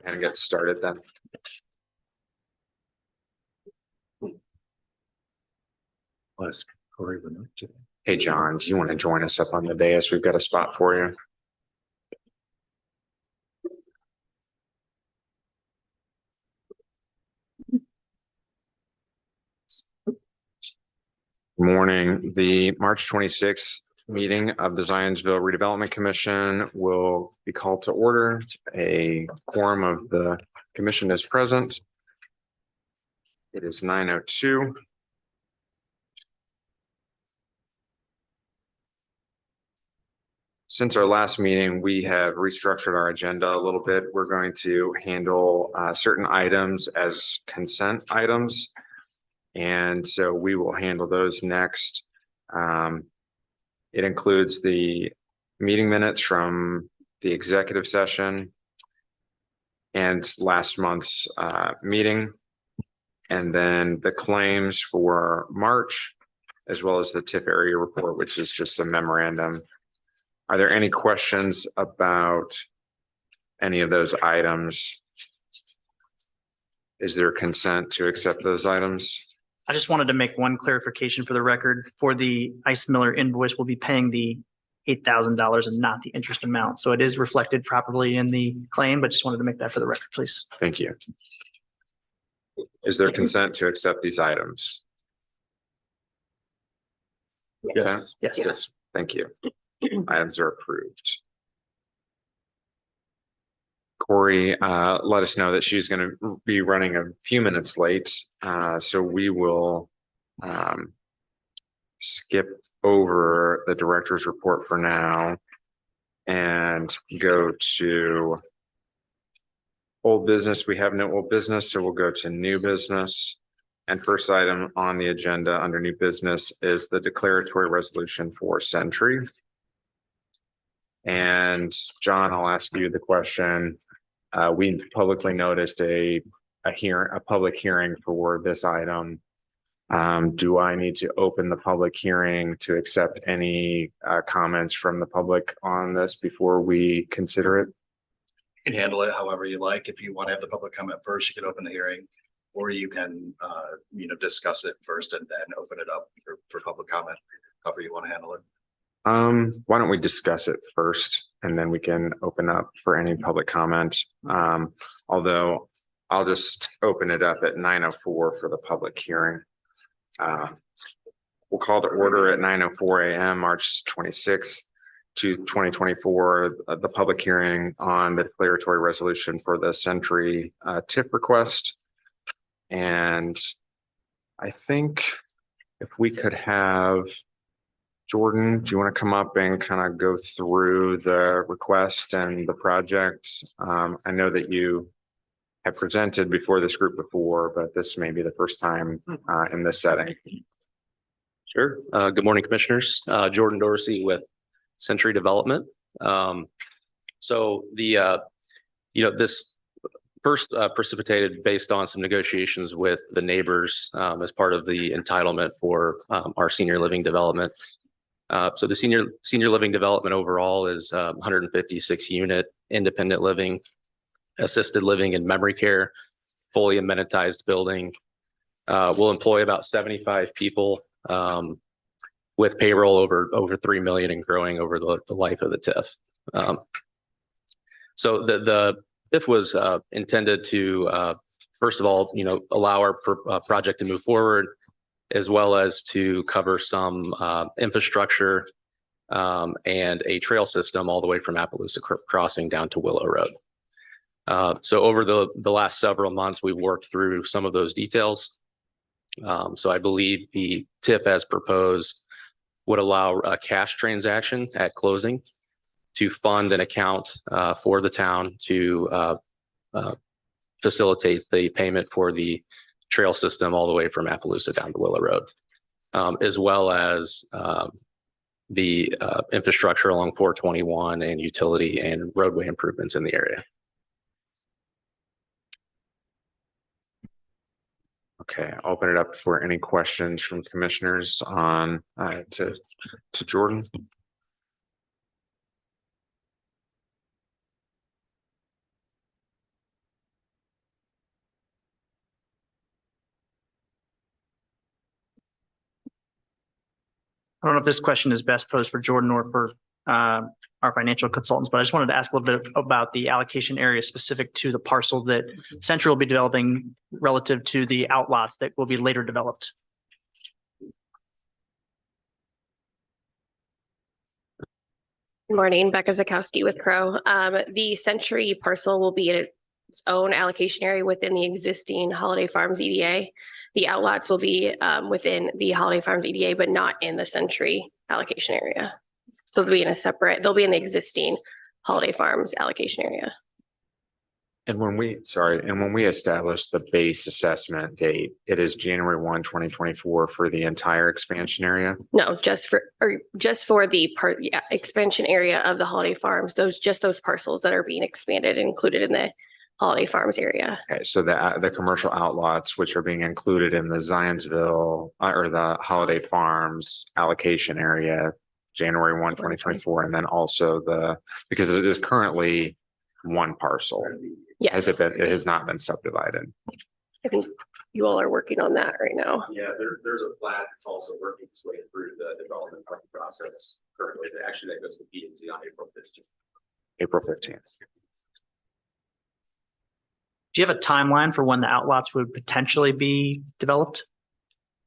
And get started then. Hey, John, do you want to join us up on the dais? We've got a spot for you. Morning. The March 26th meeting of the Zionsville Redevelopment Commission will be called to order. A quorum of the commission is present. It is 9:02. Since our last meeting, we have restructured our agenda a little bit. We're going to handle certain items as consent items. And so we will handle those next. It includes the meeting minutes from the executive session and last month's meeting, and then the claims for March, as well as the TIF area report, which is just a memorandum. Are there any questions about any of those items? Is there consent to accept those items? I just wanted to make one clarification for the record. For the Ice Miller invoice, we'll be paying the $8,000 and not the interest amount. So it is reflected properly in the claim, but just wanted to make that for the record, please. Thank you. Is there consent to accept these items? Yes. Yes. Thank you. Items are approved. Corey let us know that she's going to be running a few minutes late. So we will skip over the director's report for now and go to old business. We have no old business, so we'll go to new business. And first item on the agenda under new business is the declaratory resolution for Century. And John, I'll ask you the question. We publicly noticed a public hearing for this item. Do I need to open the public hearing to accept any comments from the public on this before we consider it? You can handle it however you like. If you want to have the public comment first, you can open the hearing, or you can discuss it first and then open it up for public comment, however you want to handle it. Why don't we discuss it first and then we can open up for any public comment. Although I'll just open it up at 9:04 for the public hearing. We'll call to order at 9:04 a.m. March 26th to 2024, the public hearing on the declaratory resolution for the Century TIF request. And I think if we could have Jordan, do you want to come up and kind of go through the request and the project? I know that you have presented before this group before, but this may be the first time in this setting. Sure. Good morning, commissioners. Jordan Dorsey with Century Development. So the, this first precipitated based on some negotiations with the neighbors as part of the entitlement for our senior living development. So the senior living development overall is 156 unit independent living, assisted living and memory care, fully amenitized building. We'll employ about 75 people with payroll over 3 million and growing over the life of the TIF. So the TIF was intended to, first of all, allow our project to move forward, as well as to cover some infrastructure and a trail system all the way from Appaloosa Crossing down to Willow Road. So over the last several months, we've worked through some of those details. So I believe the TIF as proposed would allow a cash transaction at closing to fund an account for the town to facilitate the payment for the trail system all the way from Appaloosa down to Willow Road, as well as the infrastructure along 421 and utility and roadway improvements in the area. Okay, I'll open it up for any questions from commissioners on to Jordan. I don't know if this question is best posed for Jordan or for our financial consultants, but I just wanted to ask a little bit about the allocation area specific to the parcel that Central will be developing relative to the outlots that will be later developed. Good morning, Becca Zakowski with Crow. The Century parcel will be in its own allocation area within the existing Holiday Farms EDA. The outlots will be within the Holiday Farms EDA, but not in the Century allocation area. So they'll be in a separate, they'll be in the existing Holiday Farms allocation area. And when we establish the base assessment date, it is January 1, 2024 for the entire expansion area. No, just for the expansion area of the Holiday Farms, those parcels that are being expanded and included in the Holiday Farms area. Okay, so the commercial outlots, which are being included in the Zionsville or the Holiday Farms allocation area, January 1, 2024, and then also because it is currently one parcel. Yes. It has not been subdivided. I think you all are working on that right now. Yeah, there's a plat that's also working its way through the development process currently. Actually, that goes to P&Z on April 15th. April 15th. Do you have a timeline for when the outlots would potentially be developed?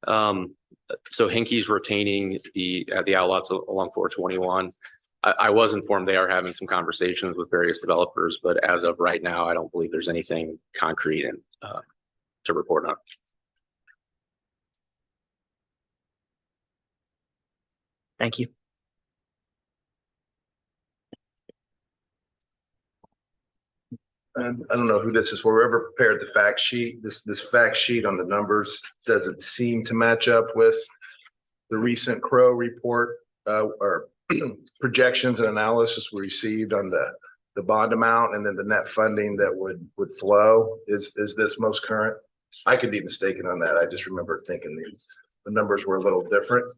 So Hinkey's retaining the outlots along 421. I was informed they are having some conversations with various developers, but as of right now, I don't believe there's anything concrete to report on. Thank you. And I don't know who this is for. Whoever prepared the fact sheet, this fact sheet on the numbers doesn't seem to match up with the recent Crow report or projections and analysis we received on the bond amount and then the net funding that would flow. Is this most current? I could be mistaken on that. I just remember thinking the numbers were a little different.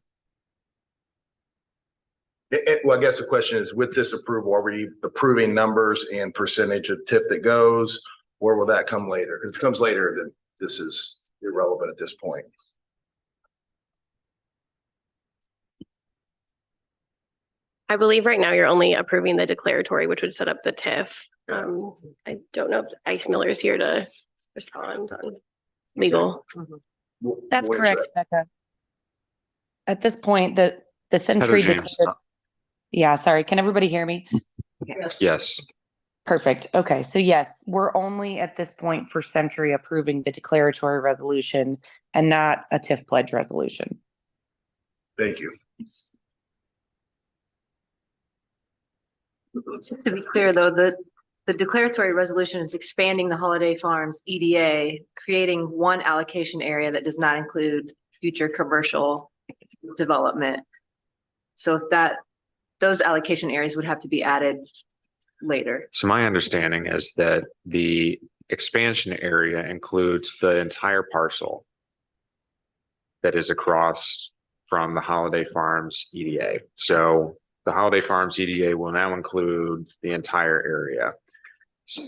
Well, I guess the question is, with this approval, are we approving numbers and percentage of TIF that goes, or will that come later? If it comes later, then this is irrelevant at this point. I believe right now you're only approving the declaratory, which would set up the TIF. I don't know if Ice Miller is here to respond on legal. That's correct, Becca. At this point, the Century declared. Yeah, sorry. Can everybody hear me? Yes. Perfect. Okay. So yes, we're only at this point for Century approving the declaratory resolution and not a TIF pledge resolution. Thank you. Just to be clear, though, the declaratory resolution is expanding the Holiday Farms EDA, creating one allocation area that does not include future commercial development. So those allocation areas would have to be added later. So my understanding is that the expansion area includes the entire parcel that is across from the Holiday Farms EDA. So the Holiday Farms EDA will now include the entire area.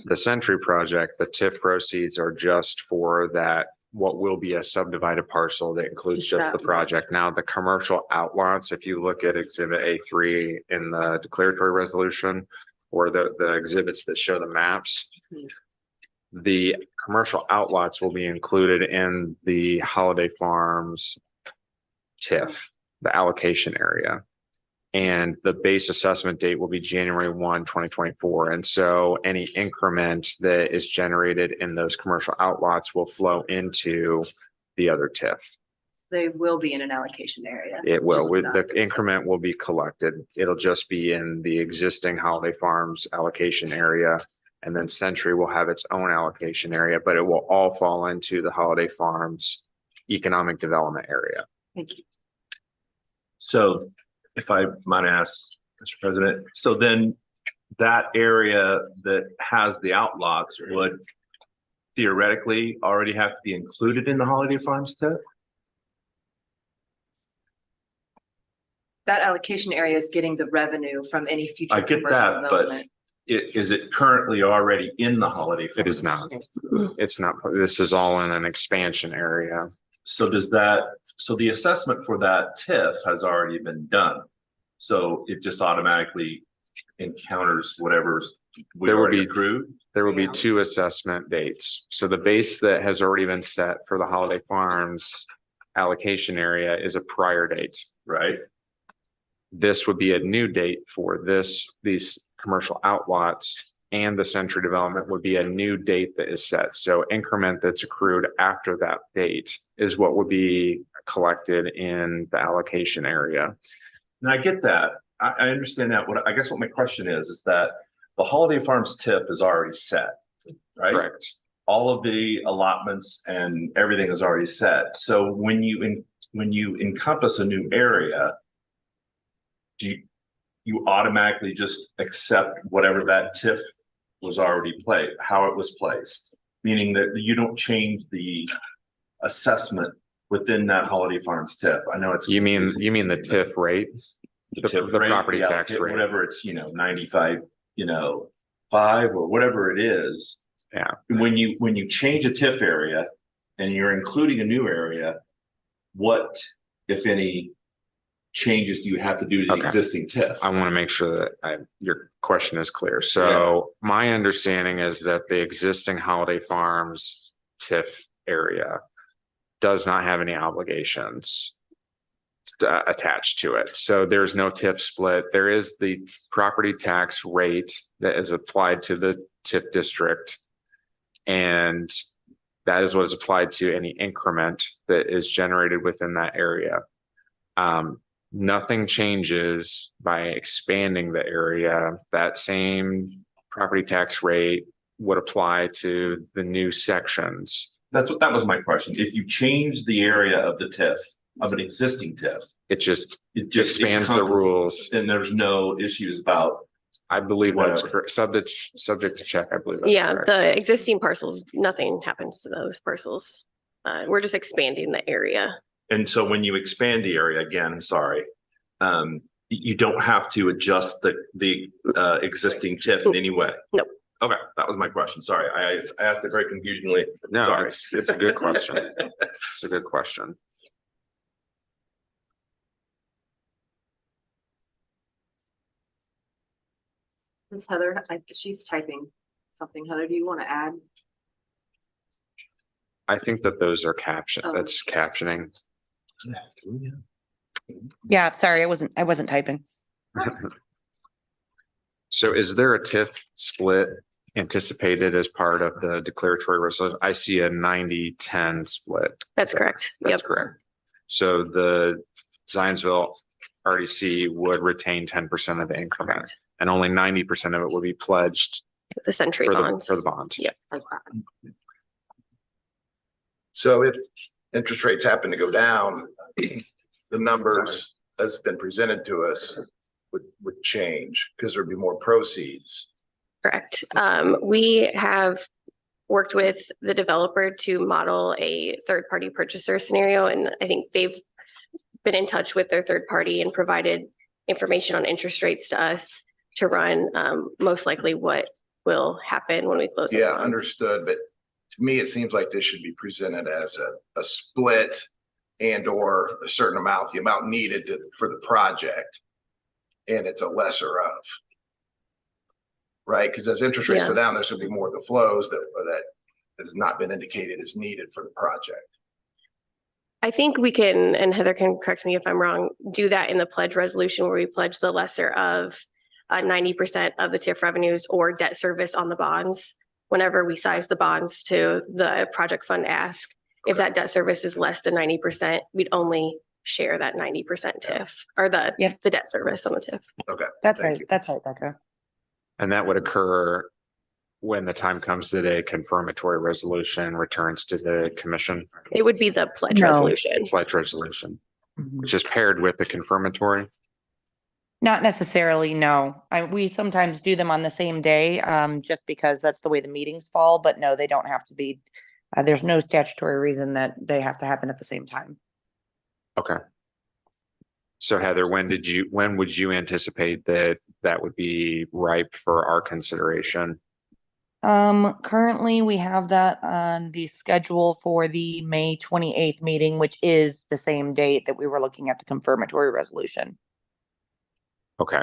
The Century project, the TIF proceeds are just for that, what will be a subdivided parcel that includes just the project. Now, the commercial outlots, if you look at Exhibit A3 in the declaratory resolution or the exhibits that show the maps, the commercial outlots will be included in the Holiday Farms TIF, the allocation area. And the base assessment date will be January 1, 2024. And so any increment that is generated in those commercial outlots will flow into the other TIF. They will be in an allocation area. It will. The increment will be collected. It'll just be in the existing Holiday Farms allocation area. And then Century will have its own allocation area, but it will all fall into the Holiday Farms economic development area. Thank you. So if I might ask, Mr. President, so then that area that has the outlots would theoretically already have to be included in the Holiday Farms TIF? That allocation area is getting the revenue from any future. I get that, but is it currently already in the Holiday Farms? It is not. It's not. This is all in an expansion area. So does that, so the assessment for that TIF has already been done. So it just automatically encounters whatever's we There will already be- accrued. There will be two assessment dates. So the base that has already been set for the Holiday Farms allocation area is a prior date. Right? This would be a new date for these commercial outlots, and the Century Development would be a new date that is set. So increment that's accrued after that date is what would be collected in the allocation area. And I get that. I understand that. What I guess what my question is that the Holiday Farms TIF is already set, right? Correct. All of the allotments and everything is already set. So when you encompass a new area, do you automatically just accept whatever that TIF was already played, how it was placed? Meaning that you don't change the assessment within that Holiday Farms TIF. I know it's. You mean the TIF rate? The the TIF rate, property the tax rate. whatever it's, 95, 5 or whatever it is. Yeah. When you change a TIF area and you're including a new area, what, if any, changes do you have to do to the Okay. existing TIF? I want to make sure that your question is clear. So my understanding is that the existing Holiday Farms TIF area does not have any obligations attached to it. So there's no TIF split. There is the property tax rate that is applied to the TIF district. And that is what is applied to any increment that is generated within that area. Nothing changes by expanding the area. That same property tax rate would apply to the new sections. That was my question. If you change the area of the TIF, of an existing TIF, It just it just expands the encompasses- rules. Then there's no issues about. I believe that's Whatever. correct. Subject to check, I believe. that's Yeah, correct. the existing parcels, nothing happens to those parcels. We're just expanding the area. And so when you expand the area, again, I'm sorry, you don't have to adjust the existing TIF in any way? Nope. Okay, that was my question. Sorry, I asked it very confusingly. No, Sorry. it's a good question. It's a good question. Ms. Heather, she's typing something. Heather, do you want to add? I think that those are that's captioning. Yeah, sorry, I wasn't typing. So is there a TIF split anticipated as part of the declaratory resolution? I see a 90-10 split. That's correct. Yep. That's correct. So the Zionsville RDC would retain 10% of the increment, Correct. and only 90% of it will be pledged The Century for bonds. the bond. Yep. So if interest rates happen to go down, the numbers that's been presented to us would change because there'd be more proceeds. Correct. We have worked with the developer to model a third-party purchaser scenario, and I think they've been in touch with their third party and provided information on interest rates to us to run most likely what will happen when we close. the Yeah, bonds. understood. But to me, it seems like this should be presented as a split and or a certain amount, the amount needed for the project. And it's a lesser of. Right? Because as interest rates Yeah. go down, there should be more of the flows that has not been indicated as needed for the project. I think we can, and Heather can correct me if I'm wrong, do that in the pledge resolution where we pledge the lesser of 90% of the TIF revenues or debt service on the bonds. Whenever we size the bonds to the project fund ask, if that debt service is less than 90%, we'd only share that 90% TIF or the debt service on the TIF. Okay. That's Thank right. you. That's right, Becca. And that would occur when the time comes that a confirmatory resolution returns to the commission, It would be the pledge No. resolution. pledge resolution, Mhm. which is paired with the confirmatory. Not necessarily, no. We sometimes do them on the same day, just because that's the way the meetings fall, but no, they don't have to be. There's no statutory reason that they have to happen at the same time. Okay. So Heather, when would you anticipate that would be ripe for our consideration? Currently, we have that on the schedule for the May 28th meeting, which is the same date that we were looking at the confirmatory resolution. Okay.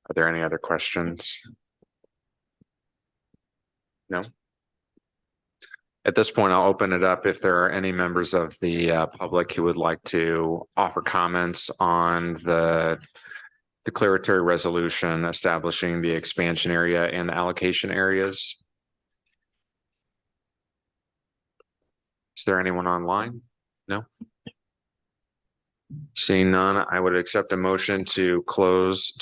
Are there any other questions? No? At this point, I'll open it up if there are any members of the public who would like to offer comments on the declaratory resolution establishing the expansion area and the allocation areas. Is there anyone online? No? Seeing none, I would accept a motion to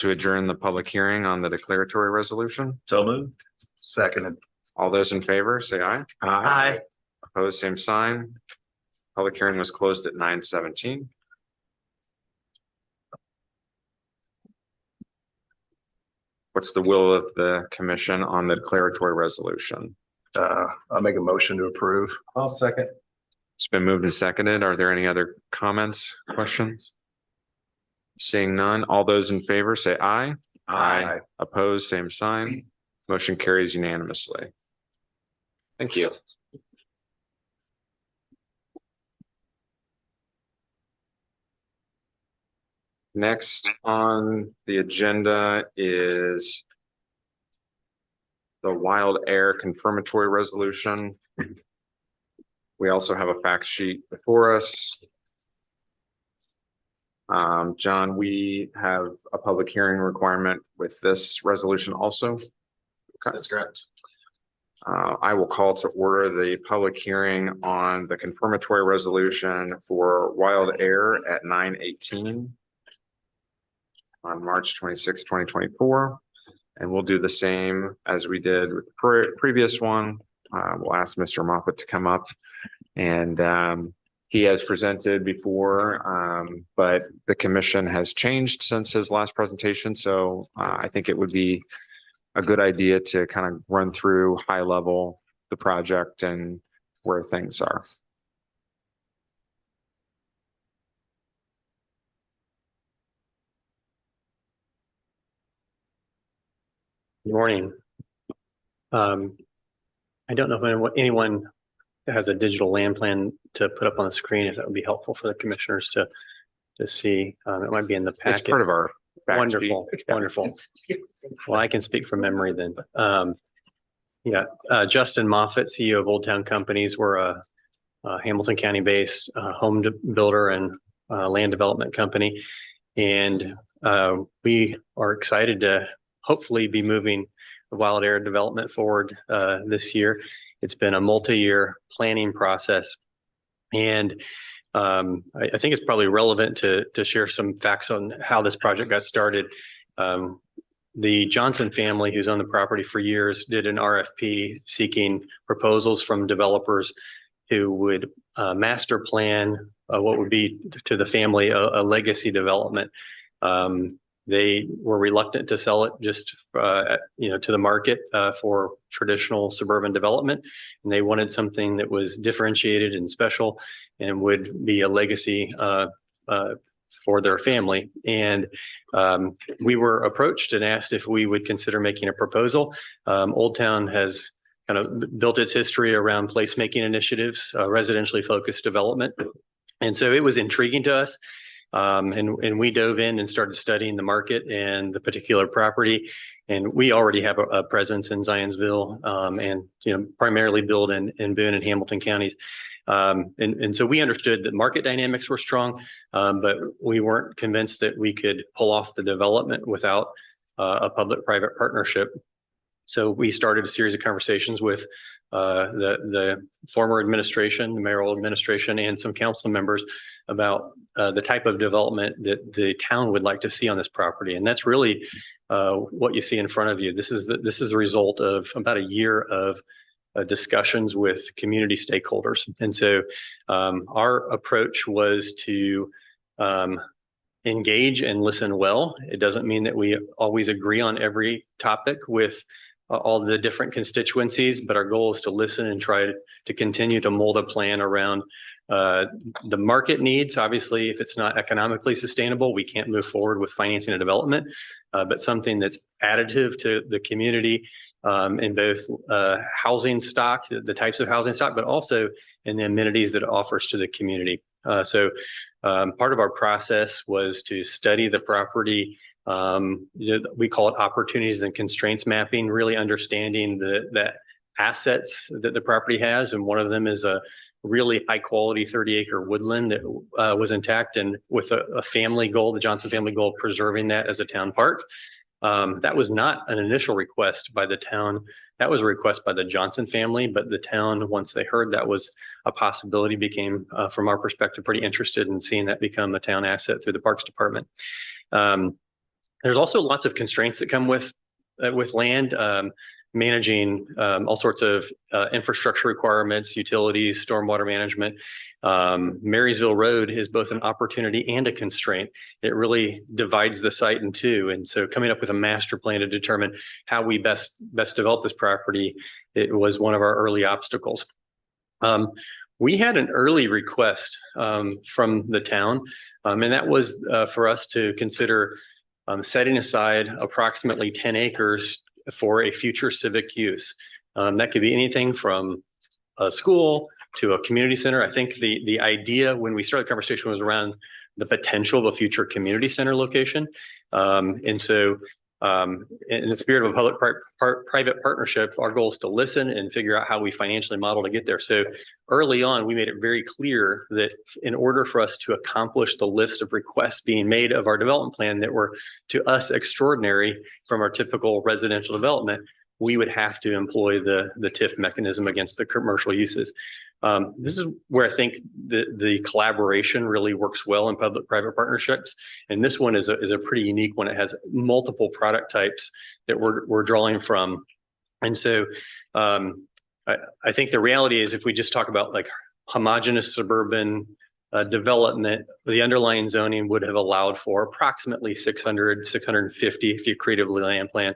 adjourn the public hearing on the declaratory resolution. So moved. Seconded. All those in favor, say aye. Aye. Opposed, same sign. Public hearing was closed at 9:17. What's the will of the commission on the declaratory resolution? I'll make a motion to approve. I'll second. It's been moved and seconded. Are there any other comments, questions? Seeing none, all those in favor say aye. Aye. Opposed, same sign. Motion carries unanimously. Thank you. Next on the agenda is the Wild Air confirmatory resolution. We also have a fact sheet before us. John, we have a public hearing requirement with this resolution also. That's correct. I will call to order the public hearing on the confirmatory resolution for Wild Air at 9:18 on March 26, 2024. And we'll do the same as we did with the previous one. We'll ask Mr. Moffett to come up, and he has presented before, but the commission has changed since his last presentation. So I think it would be a good idea to kind of run through high level the project and where things are. Good morning. I don't know if anyone has a digital land plan to put up on the screen, if that would be helpful for the commissioners to see. It might be in the packet. It's part of our fact Wonderful, sheet. wonderful. Well, I can speak from memory then. Justin Moffett, CEO of Old Town Companies. We're a Hamilton County based home builder and land development company. And we are excited to hopefully be moving the Wild Air development forward this year. It's been a multi-year planning process. And I think it's probably relevant to share some facts on how this project got started. The Johnson family, who's owned the property for years, did an RFP seeking proposals from developers who would master plan what would be to the family a legacy development. They were reluctant to sell it just to the market for traditional suburban development, and they wanted something that was differentiated and special and would be a legacy for their family. And we were approached and asked if we would consider making a proposal. Old Town has kind of built its history around placemaking initiatives, residentially focused development. And so it was intriguing to us. And we dove in and started studying the market and the particular property. And we already have a presence in Zionsville and primarily build in Boone and Hamilton counties. And so we understood that market dynamics were strong, but we weren't convinced that we could pull off the development without a public-private partnership. So we started a series of conversations with the former administration, the mayoral administration, and some council members about the type of development that the town would like to see on this property. And that's really what you see in front of you. This is the result of about a year of discussions with community stakeholders. And so our approach was to engage and listen well. It doesn't mean that we always agree on every topic with all the different constituencies, but our goal is to listen and try to continue to mold a plan around the market needs. Obviously, if it's not economically sustainable, we can't move forward with financing and development, but something that's additive to the community in both housing stock, the types of housing stock, but also in the amenities that it offers to the community. So part of our process was to study the property. We call it opportunities and constraints mapping, really understanding the assets that the property has. And one of them is a really high quality 30-acre woodland that was intact and with a family goal, the Johnson family goal, preserving that as a town park. That was not an initial request by the town. That was a request by the Johnson family, but the town, once they heard that was a possibility, became, from our perspective, pretty interested in seeing that become a town asset through the Parks Department. There's also lots of constraints that come with land, managing all sorts of infrastructure requirements, utilities, stormwater management. Marysville Road is both an opportunity and a constraint. It really divides the site in two. And so coming up with a master plan to determine how we best develop this property, it was one of our early obstacles. We had an early request from the town, and that was for us to consider setting aside approximately 10 acres for a future civic use. That could be anything from a school to a community center. I think the idea when we started the conversation was around the potential of a future community center location. And so in the spirit of a public-private partnership, our goal is to listen and figure out how we financially model to get there. So early on, we made it very clear that in order for us to accomplish the list of requests being made of our development plan that were to us extraordinary from our typical residential development, we would have to employ the TIF mechanism against the commercial uses. This is where I think the collaboration really works well in public-private partnerships. And this one is a pretty unique one. It has multiple product types that we're drawing from. And so I think the reality is if we just talk about like homogeneous suburban development, the underlying zoning would have allowed for approximately 600, 650 if you creatively land plan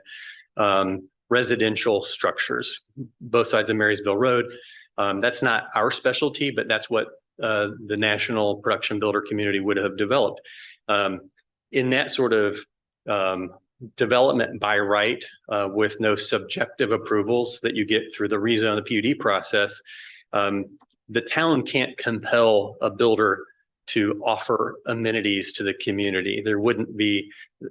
residential structures, both sides of Marysville Road. That's not our specialty, but that's what the national production builder community would have developed. In that sort of development by right with no subjective approvals that you get through the rezone, the PUD process, the town can't compel a builder to offer amenities to the community. There wouldn't be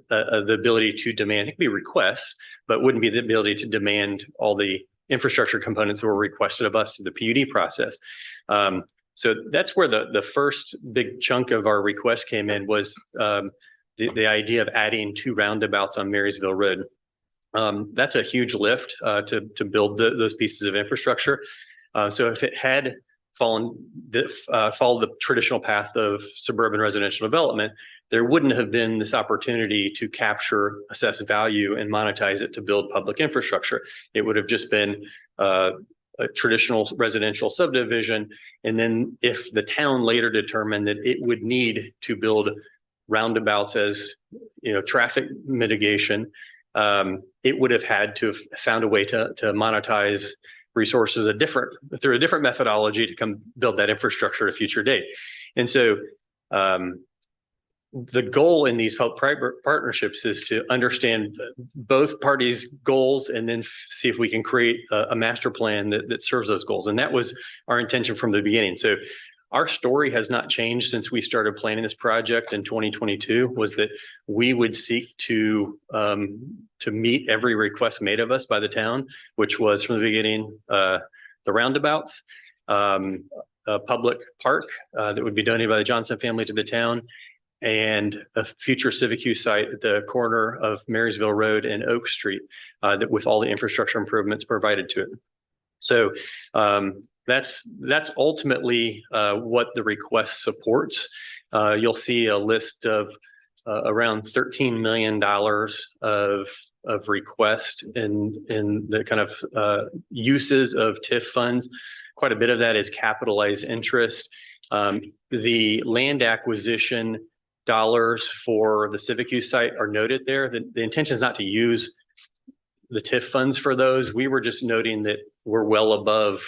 the ability to demand, it could be requests, but wouldn't be the ability to demand all the infrastructure components that were requested of us through the PUD process. So that's where the first big chunk of our request came in was the idea of adding 2 roundabouts on Marysville Road. That's a huge lift to build those pieces of infrastructure. So if it had followed the traditional path of suburban residential development, there wouldn't have been this opportunity to capture, assess value, and monetize it to build public infrastructure. It would have just been a traditional residential subdivision. And then if the town later determined that it would need to build roundabouts as traffic mitigation, it would have had to have found a way to monetize resources through a different methodology to come build that infrastructure at a future date. And so the goal in these public-private partnerships is to understand both parties' goals and then see if we can create a master plan that serves those goals. And that was our intention from the beginning. So our story has not changed since we started planning this project in 2022, was that we would seek to meet every request made of us by the town, which was from the beginning, the roundabouts, a public park that would be donated by the Johnson family to the town, and a future civic use site at the corner of Marysville Road and Oak Street that with all the infrastructure improvements provided to it. So that's ultimately what the request supports. You'll see a list of around $13 million of request in the kind of uses of TIF funds. Quite a bit of that is capitalized interest. The land acquisition dollars for the civic use site are noted there. The intention is not to use the TIF funds for those. We were just noting that we're well above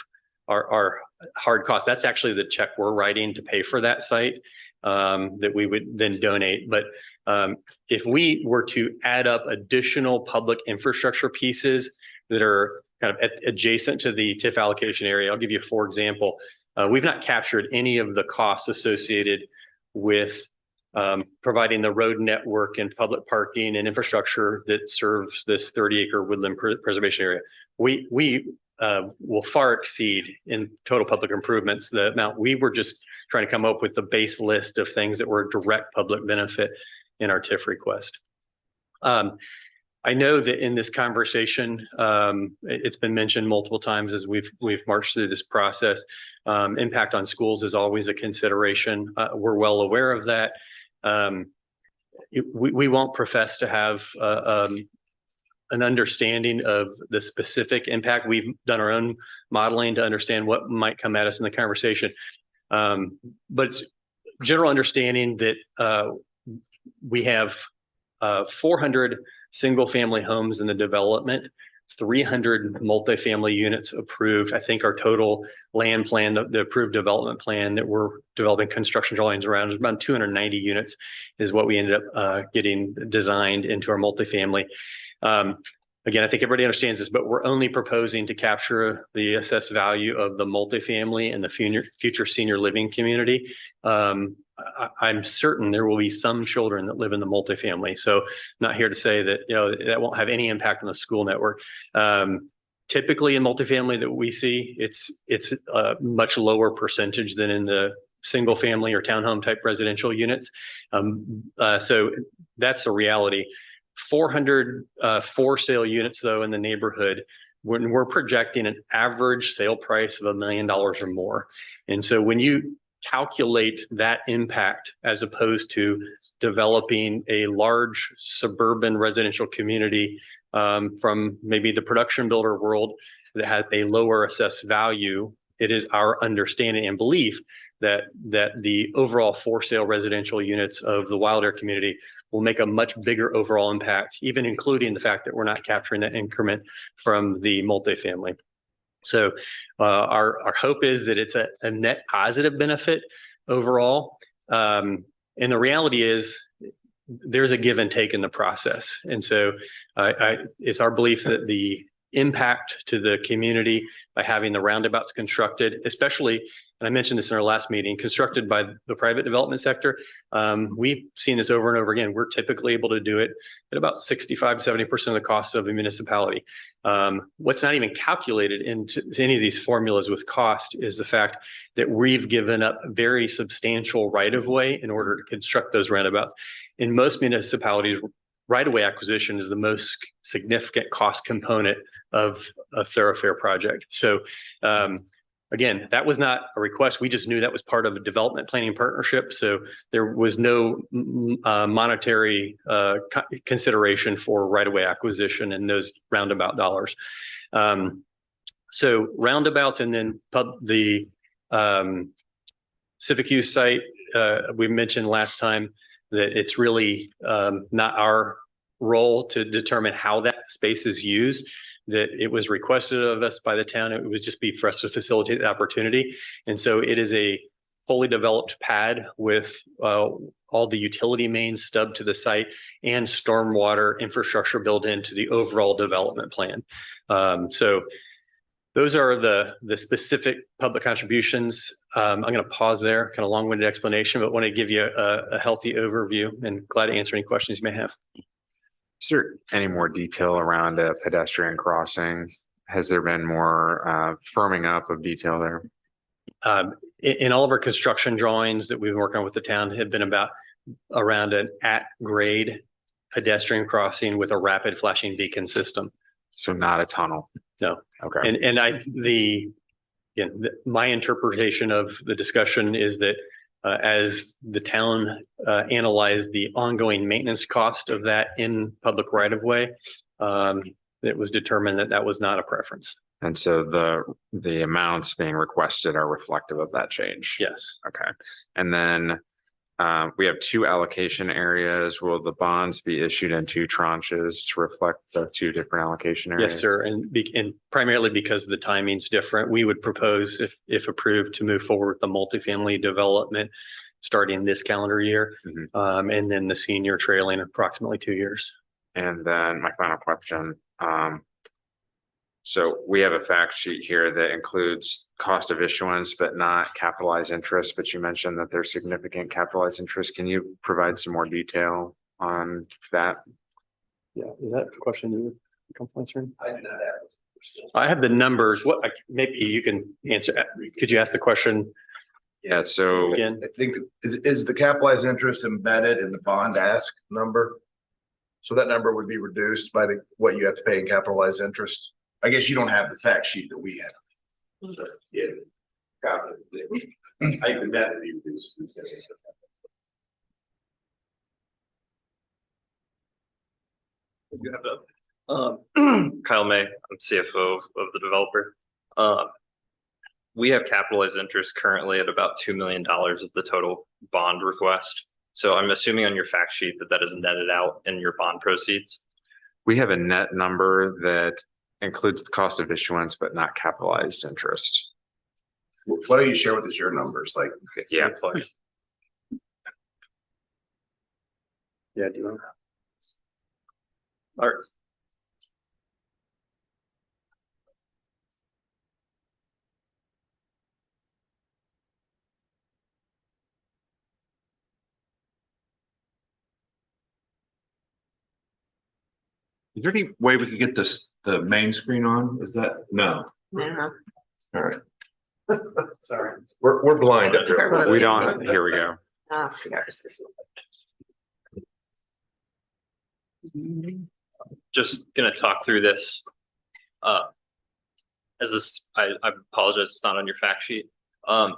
our hard cost. That's actually the check we're writing to pay for that site that we would then donate. But if we were to add up additional public infrastructure pieces that are kind of adjacent to the TIF allocation area, I'll give you for example, we've not captured any of the costs associated with providing the road network and public parking and infrastructure that serves this 30-acre woodland preservation area. We will far exceed in total public improvements the amount. We were just trying to come up with the base list of things that were direct public benefit in our TIF request. I know that in this conversation, it's been mentioned multiple times as we've marched through this process. Impact on schools is always a consideration. We're well aware of that. We won't profess to have an understanding of the specific impact. We've done our own modeling to understand what might come at us in the conversation. But it's general understanding that we have 400 single-family homes in the development, 300 multifamily units approved. I think our total land plan, the approved development plan that we're developing construction drawings around is around 290 units is what we ended up getting designed into our multifamily. Again, I think everybody understands this, but we're only proposing to capture the assessed value of the multifamily and the future senior living community. I'm certain there will be some children that live in the multifamily. So not here to say that, that won't have any impact on the school network. Typically in multifamily that we see, it's a much lower percentage than in the single family or townhome type residential units. So that's a reality. 400 for sale units though in the neighborhood, when we're projecting an average sale price of $1 million or more. And so when you calculate that impact as opposed to developing a large suburban residential community from maybe the production builder world that has a lower assessed value, it is our understanding and belief that the overall for sale residential units of the Wild Air community will make a much bigger overall impact, even including the fact that we're not capturing that increment from the multifamily. So our hope is that it's a net positive benefit overall. And the reality is there's a give and take in the process. And so it's our belief that the impact to the community by having the roundabouts constructed, especially, and I mentioned this in our last meeting, constructed by the private development sector. We've seen this over and over again. We're typically able to do it at about 65, 70% of the cost of a municipality. What's not even calculated into any of these formulas with cost is the fact that we've given up very substantial right-of-way in order to construct those roundabouts. In most municipalities, right-of-way acquisition is the most significant cost component of a thoroughfare project. So again, that was not a request. We just knew that was part of a development planning partnership. So there was no monetary consideration for right-of-way acquisition and those roundabout dollars. So roundabouts and then the civic use site, we mentioned last time that it's really not our role to determine how that space is used, that it was requested of us by the town. It would just be for us to facilitate the opportunity. And so it is a fully developed pad with all the utility mains stubbed to the site and stormwater infrastructure built into the overall development plan. So those are the specific public contributions. I'm going to pause there, kind of long-winded explanation, but want to give you a healthy overview and glad to answer any questions you may have. Is there any more detail around a pedestrian crossing? Has there been more firming up of detail there? In all of our construction drawings that we've been working on with the town have been around an at-grade pedestrian crossing with a rapid flashing beacon system. So not a tunnel? No. Okay. And my interpretation of the discussion is that as the town analyzed the ongoing maintenance cost of that in public right of way, it was determined that that was not a preference. And so the amounts being requested are reflective of that change? Yes. Okay. And then We have two allocation areas. Will the bonds be issued in two tranches to reflect the two different allocation areas? Yes, sir. And primarily because the timing's different, we would propose if approved to move forward with the multifamily development starting this calendar year. And then the senior trailing approximately 2 years. And then my final question. So we have a fact sheet here that includes cost of issuance, but not capitalized interest. But you mentioned that there's significant capitalized interest. Can you provide some more detail on that? Yeah, is that a question you would come answering? I do not have. I have the numbers. Maybe you can answer. Could you ask the question Yeah, so again? I think, is the capitalized interest embedded in the bond ask number? So that number would be reduced by what you have to pay in capitalized interest? I guess you don't have the fact sheet that we have. Yeah. I think that would be reduced. You have Kyle May, I'm CFO of the developer. We have capitalized interest currently at about $2 million of the total bond request. So I'm assuming on your fact sheet that is netted out in your bond proceeds. we have a net number that includes the cost of issuance, but not capitalized interest. Why don't you share with us your numbers? Like, Yeah. Yeah, do you want? All right. Is there any way we could get the main screen on? Is that, no? No. All right. Sorry. we're blind up here. We don't, here we go. Ah, cigars. Just gonna talk through this. As this, I apologize, it's not on your fact sheet.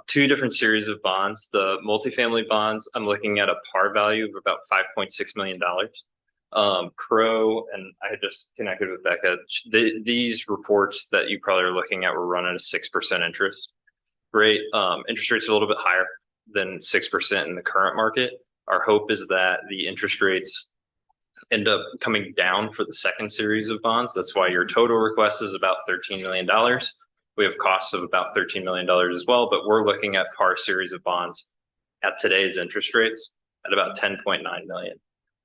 Two different series of bonds. The multifamily bonds, I'm looking at a par value of about $5.6 million. Crow, and I had just connected with Becca. These reports that you probably are looking at were running a 6% interest rate. Interest rates are a little bit higher than 6% in the current market. Our hope is that the interest rates end up coming down for the second series of bonds. That's why your total request is about $13 million. We have costs of about $13 million as well, but we're looking at par series of bonds at today's interest rates at about 10.9 million.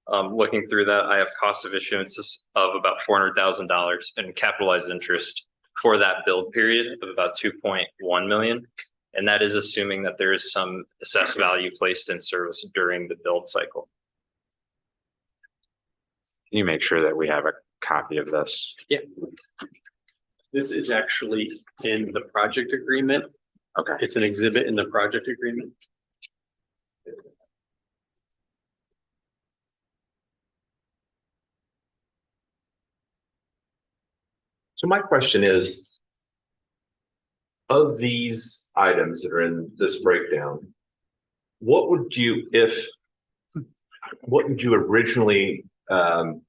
Looking through that, I have cost of issuance of about $400,000 and capitalized interest for that build period of about 2.1 million. And that is assuming that there is some assessed value placed in service during the build cycle. Can you make sure that we have a copy of this? Yeah. This is actually in the project agreement. Okay. It's an exhibit in the project agreement. So my question is, of these items that are in this breakdown, what would you originally, none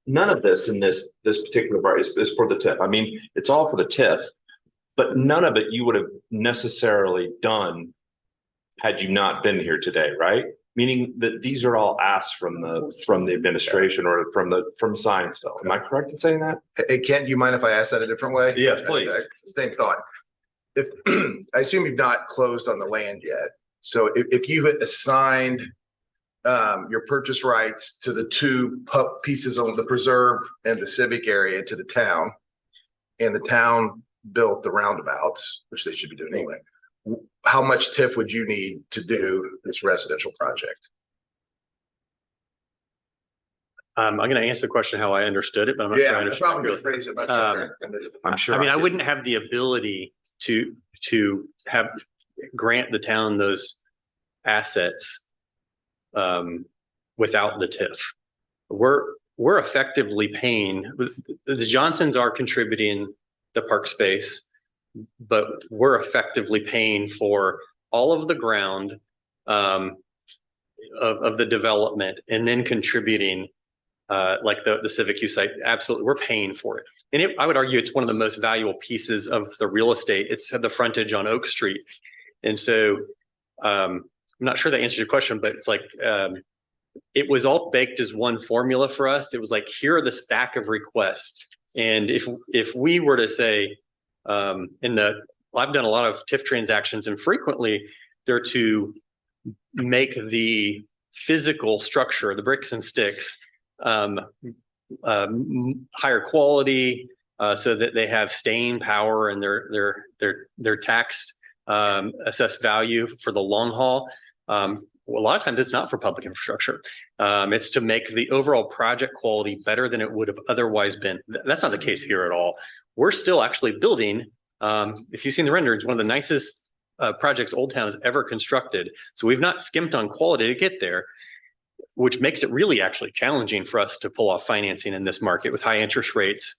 of this in this particular part is for the TIF. I mean, it's all for the TIF, but none of it you would have necessarily done had you not been here today, right? Meaning that these are all asks from the administration or from Zionsville. Am I correct in saying that? Hey, Ken, do you mind if I ask that a different way? Yes, please. Same thought. If, I assume you've not closed on the land yet. So if you had assigned your purchase rights to the two pieces on the preserve and the civic area to the town, and the town built the roundabouts, which they should be doing anyway, how much TIF would you need to do this residential project? I'm going to answer the question how I understood it, but I'm not sure I Yeah, that's understood. probably gonna phrase it much better. I'm sure. I mean, I wouldn't have the ability to have grant the town those assets without the TIF. We're effectively paying, the Johnsons are contributing the park space, but we're effectively paying for all of the ground of the development and then contributing like the civic use site. Absolutely, we're paying for it. And I would argue it's one of the most valuable pieces of the real estate. It's at the frontage on Oak Street. And so not sure that answers your question, but it's like, it was all baked as one formula for us. It was like, here are the stack of requests. And if we were to say, I've done a lot of TIF transactions, and frequently they're to make the physical structure, the bricks and sticks, higher quality, so that they have staying power and their tax assessed value for the long haul. A lot of times it's not for public infrastructure. It's to make the overall project quality better than it would have otherwise been. That's not the case here at all. We're still actually building. If you've seen the renderings, one of the nicest projects Old Town has ever constructed. So we've not skimped on quality to get there, which makes it really actually challenging for us to pull off financing in this market with high interest rates,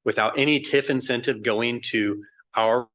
without any TIF incentive going to our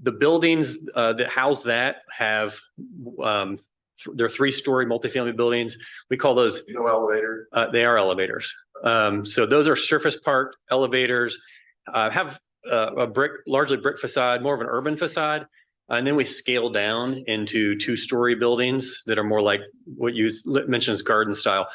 the buildings that house that have they're 3-story multifamily buildings. We call those No elevator. they are elevators. So those are surface park elevators, have a largely brick facade, more of an urban facade. And then we scale down into 2-story buildings that are more like what you mentioned as garden style.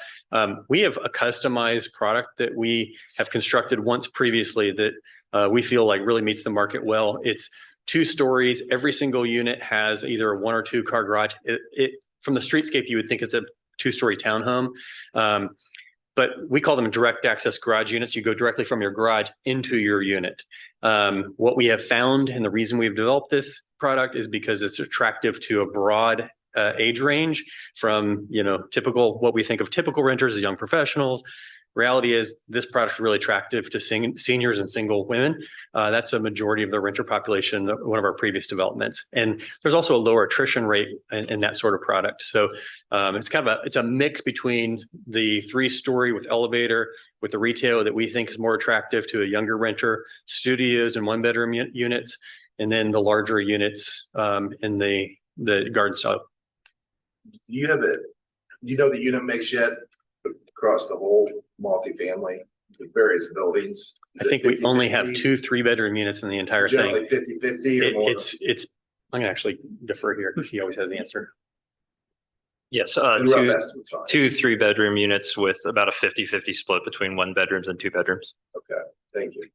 We have a customized product that we have constructed once previously that we feel like really meets the market well. It's 2 stories. Every single unit has either a 1 or 2 car garage. From the streetscape, you would think it's a 2-story townhome. But we call them direct access garage units. You go directly from your garage into your unit. What we have found, and the reason we've developed this product, is because it's attractive to a broad age range, from typical, what we think of typical renters as young professionals, Reality is this product is really attractive to seniors and single women. That's a majority of the renter population, one of our previous developments. And there's also a lower attrition rate in that sort of product. So it's a mix between the 3-story with elevator, with the retail that we think is more attractive to a younger renter, studios and 1-bedroom units, and then the larger units in the garden style. Do you have it? Do you know the unit mix yet across the whole multifamily, the various buildings? I think we only have 2 3-bedroom units in the entire Generally thing. 50-50 or more? I'm gonna actually defer here because he always has the answer. Yes, And rough estimates on it. 2 3-bedroom units with about a 50-50 split between 1 bedrooms and 2 bedrooms. Okay, thank you.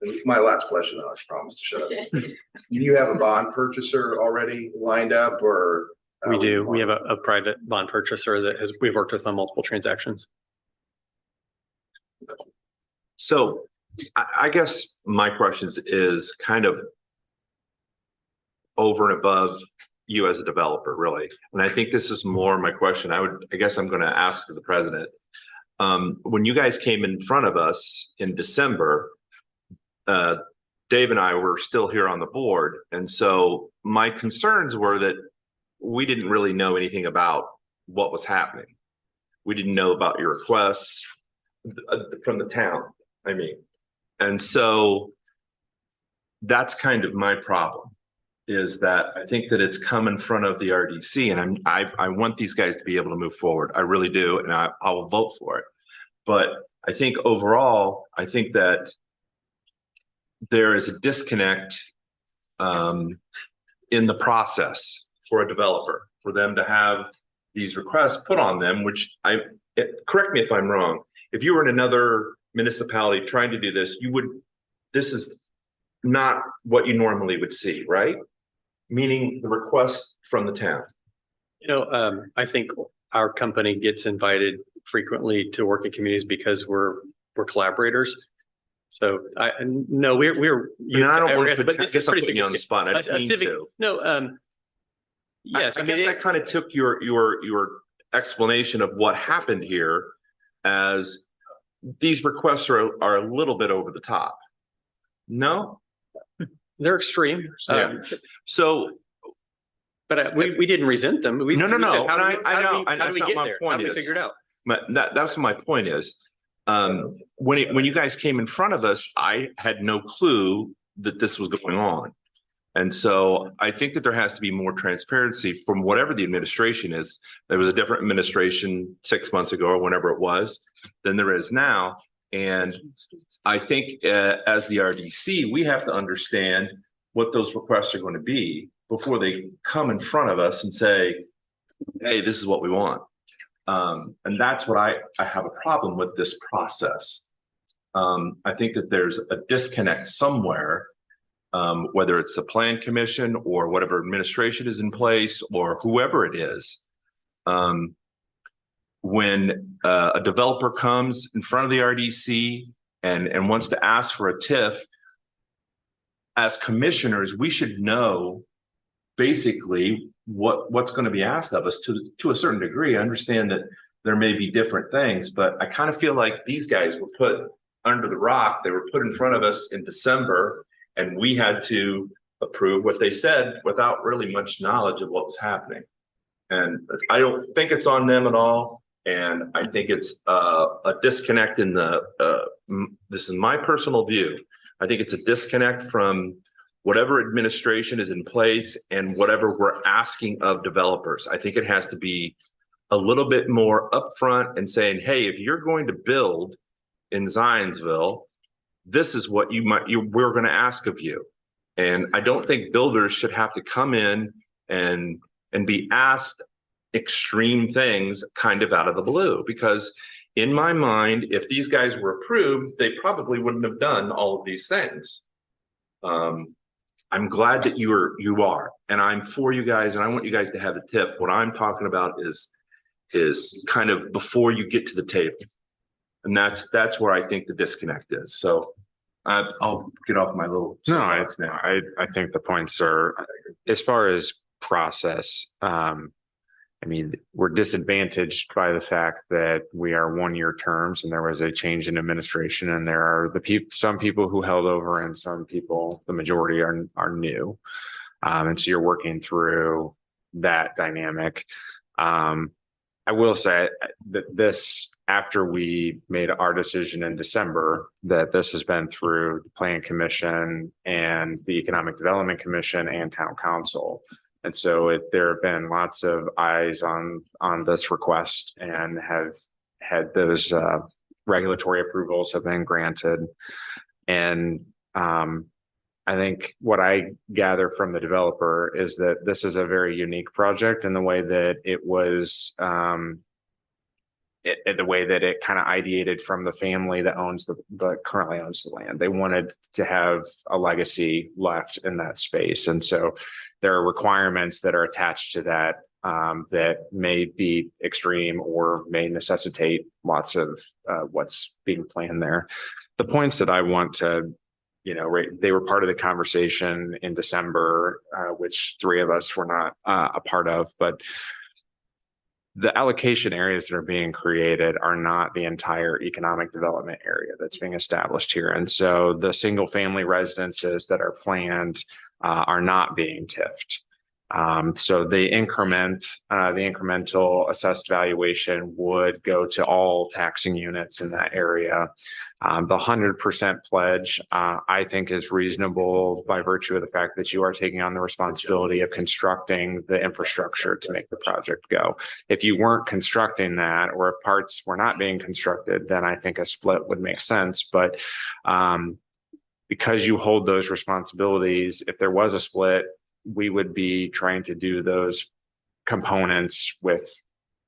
And my last question, I promised to shut up. Do you have a bond purchaser already lined up, or? We do. We have a private bond purchaser that we've worked with on multiple transactions. So I guess my question is kind of over and above you as a developer, really. And I think this is more my question. I guess I'm going to ask to the president. When you guys came in front of us in December, Dave and I were still here on the board. And so my concerns were that we didn't really know anything about what was happening. We didn't know about your requests from the town, I mean. And so that's kind of my problem, is that I think that it's come in front of the RDC, and I want these guys to be able to move forward. I really do, and I will vote for it. But I think overall, I think that there is a disconnect in the process for a developer, for them to have these requests put on them, which correct me if I'm wrong. If you were in another municipality trying to do this, this is not what you normally would see, right? Meaning the request from the town. I think our company gets invited frequently to work in communities because we're collaborators. So we're. I mean, I don't want to put, I guess I'm putting you on the spot. I didn't mean to. No. Yes, I guess I kind of took your explanation of what happened here as these requests are a little bit over the top. No, they're extreme. Yeah. But we didn't resent them. No. We said, I know. How do we get there? How do we figure it out? But that's what my point is. When you guys came in front of us, I had no clue that this was going on. And so I think that there has to be more transparency from whatever the administration is. There was a different administration 6 months ago or whenever it was than there is now. And I think as the RDC, we have to understand what those requests are going to be before they come in front of us and say, hey, this is what we want. And that's what I have a problem with this process. I think that there's a disconnect somewhere, whether it's the plan commission or whatever administration is in place or whoever it is. When a developer comes in front of the RDC and wants to ask for a TIF, as commissioners, we should know basically what's going to be asked of us to a certain degree. I understand that there may be different things, but I kind of feel like these guys were put under the rock. They were put in front of us in December, and we had to approve what they said without really much knowledge of what was happening. And I don't think it's on them at all. And I think it's a disconnect in this is my personal view. I think it's a disconnect from whatever administration is in place and whatever we're asking of developers. I think it has to be a little bit more upfront and saying, hey, if you're going to build in Zionsville, this is what we're going to ask of you. And I don't think builders should have to come in and be asked extreme things kind of out of the blue, because in my mind, if these guys were approved, they probably wouldn't have done all of these things. I'm glad that you are, and I'm for you guys, and I want you guys to have the TIF. What I'm talking about is kind of before you get to the table. And that's where I think the disconnect is. So I'll get off my little soapbox now. I think the points are, as far as process, I mean, we're disadvantaged by the fact that we are 1-year terms and there was a change in administration, and there are some people who held over and some people, the majority are new. And so you're working through that dynamic. I will say that after we made our decision in December, that this has been through the Plan Commission and the Economic Development Commission and Town Council. And so there have been lots of eyes on this request, and have had those regulatory approvals have been granted. And I think what I gather from the developer is that this is a very unique project in the way that it was, the way that it kind of ideated from the family that currently owns the land. They wanted to have a legacy left in that space. And so there are requirements that are attached to that that may be extreme or may necessitate lots of what's being planned there. The points that I want to, they were part of the conversation in December, which 3 of us were not a part of, but the allocation areas that are being created are not the entire economic development area that's being established here. And so the single family residences that are planned are not being TIF'd. So the incremental assessed valuation would go to all taxing units in that area. The 100% pledge, I think, is reasonable by virtue of the fact that you are taking on the responsibility of constructing the infrastructure to make the project go. If you weren't constructing that, or if parts were not being constructed, then I think a split would make sense. But because you hold those responsibilities, if there was a split, we would be trying to do those components with,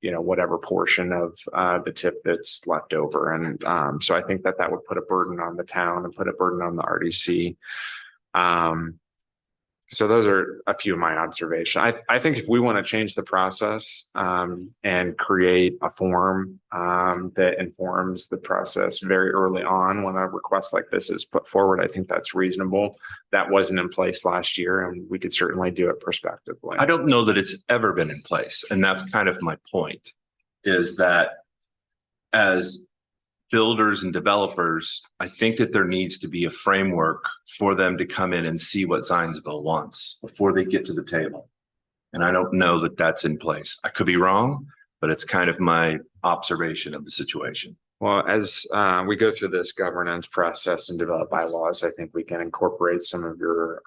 whatever portion of the tip that's left over. And so I think that would put a burden on the town and put a burden on the RDC. So those are a few of my observations. I think if we want to change the process and create a form that informs the process very early on when a request like this is put forward, I think that's reasonable. That wasn't in place last year, and we could certainly do it prospectively. I don't know that it's ever been in place. And that's kind of my point, is that as builders and developers, I think that there needs to be a framework for them to come in and see what Zionsville wants before they get to the table. And I don't know that that's in place. I could be wrong, but it's kind of my observation of the situation. Well, as we go through this governance process and develop bylaws, I think we can incorporate some of your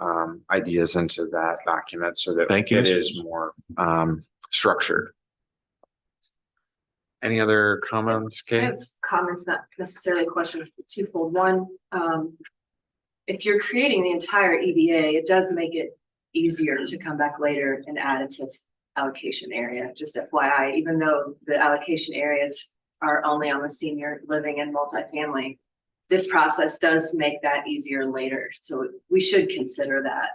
ideas into that document so that it is more structured. Any other comments, Kate? I have comments, not necessarily a question, twofold. One, if you're creating the entire EDA, it does make it easier to come back later and add a TIF allocation area. Just FYI, even though the allocation areas are only on the senior living and multifamily, this process does make that easier later. So we should consider that.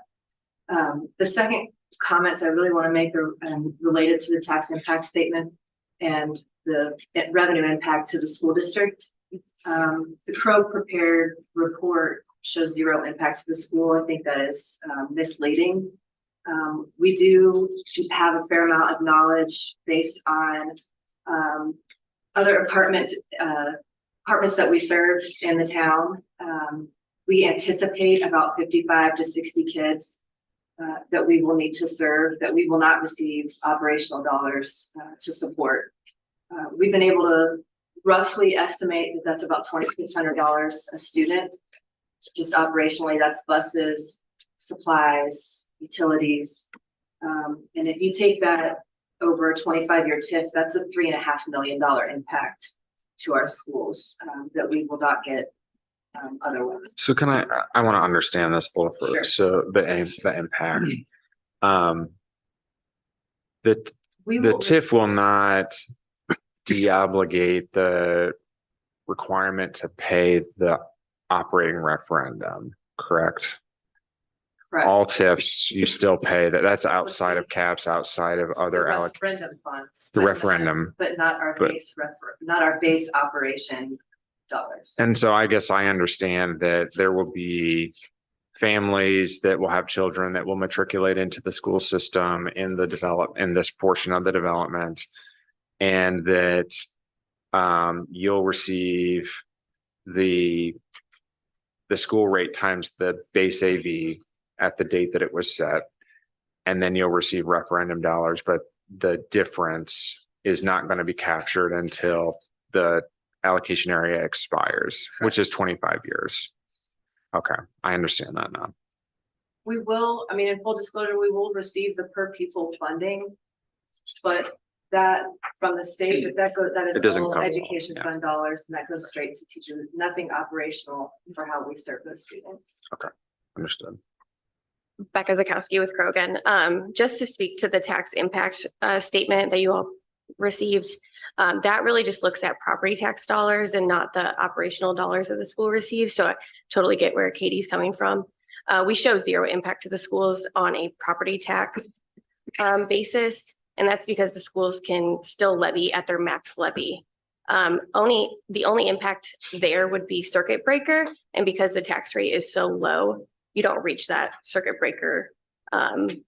The second comments I really want to make are related to the tax impact statement and the revenue impact to the school district. The Crow prepared report shows 0 impact to the school. I think that is misleading. We do have a fair amount of knowledge based on other apartments that we serve in the town. We anticipate about 55 to 60 kids that we will need to serve, that we will not receive operational dollars to support. We've been able to roughly estimate that that's about $2,600 a student. Just operationally, that's buses, supplies, utilities. And if you take that over a 25-year TIF, that's a $3.5 million impact to our schools that we will not get otherwise. So I want to understand this a little further. Sure. So the impact, the TIF will not deobligate the requirement to pay the operating referendum, correct? Correct. All TIFs, you still pay that. That's outside of caps, outside of other referendum funds. The referendum, but not our base operation dollars. And so I guess I understand that there will be families that will have children that will matriculate into the school system in this portion of the development. And that you'll receive the school rate times the base AV at the date that it was set. And then you'll receive referendum dollars, but the difference is not going to be captured until the allocation area expires, which is 25 years. Okay, I understand that now. We will, I mean, in full disclosure, we will receive the per pupil funding. But that from the state, that It doesn't is all come along, education yeah. fund dollars, and that goes straight to teachers, nothing operational for how we serve those students. Okay, understood. Becca Zakowski with Crow again. Just to speak to the tax impact statement that you all received, that really just looks at property tax dollars and not the operational dollars that the school receives. So I totally get where Katie's coming from. We show zero impact to the schools on a property tax basis, and that's because the schools can still levy at their max levy. The only impact there would be circuit breaker, and because the tax rate is so low, you don't reach that circuit breaker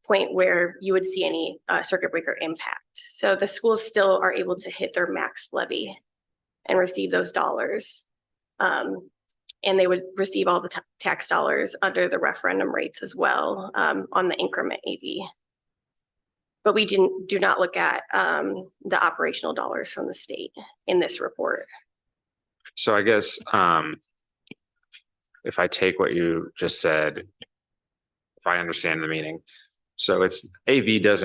point where you would see any circuit breaker impact. So the schools still are able to hit their max levy and receive those dollars. And they would receive all the tax dollars under the referendum rates as well on the increment AV. But we do not look at the operational dollars from the state in this report. So I guess if I take what you just said, if I understand the meaning, so it's AV does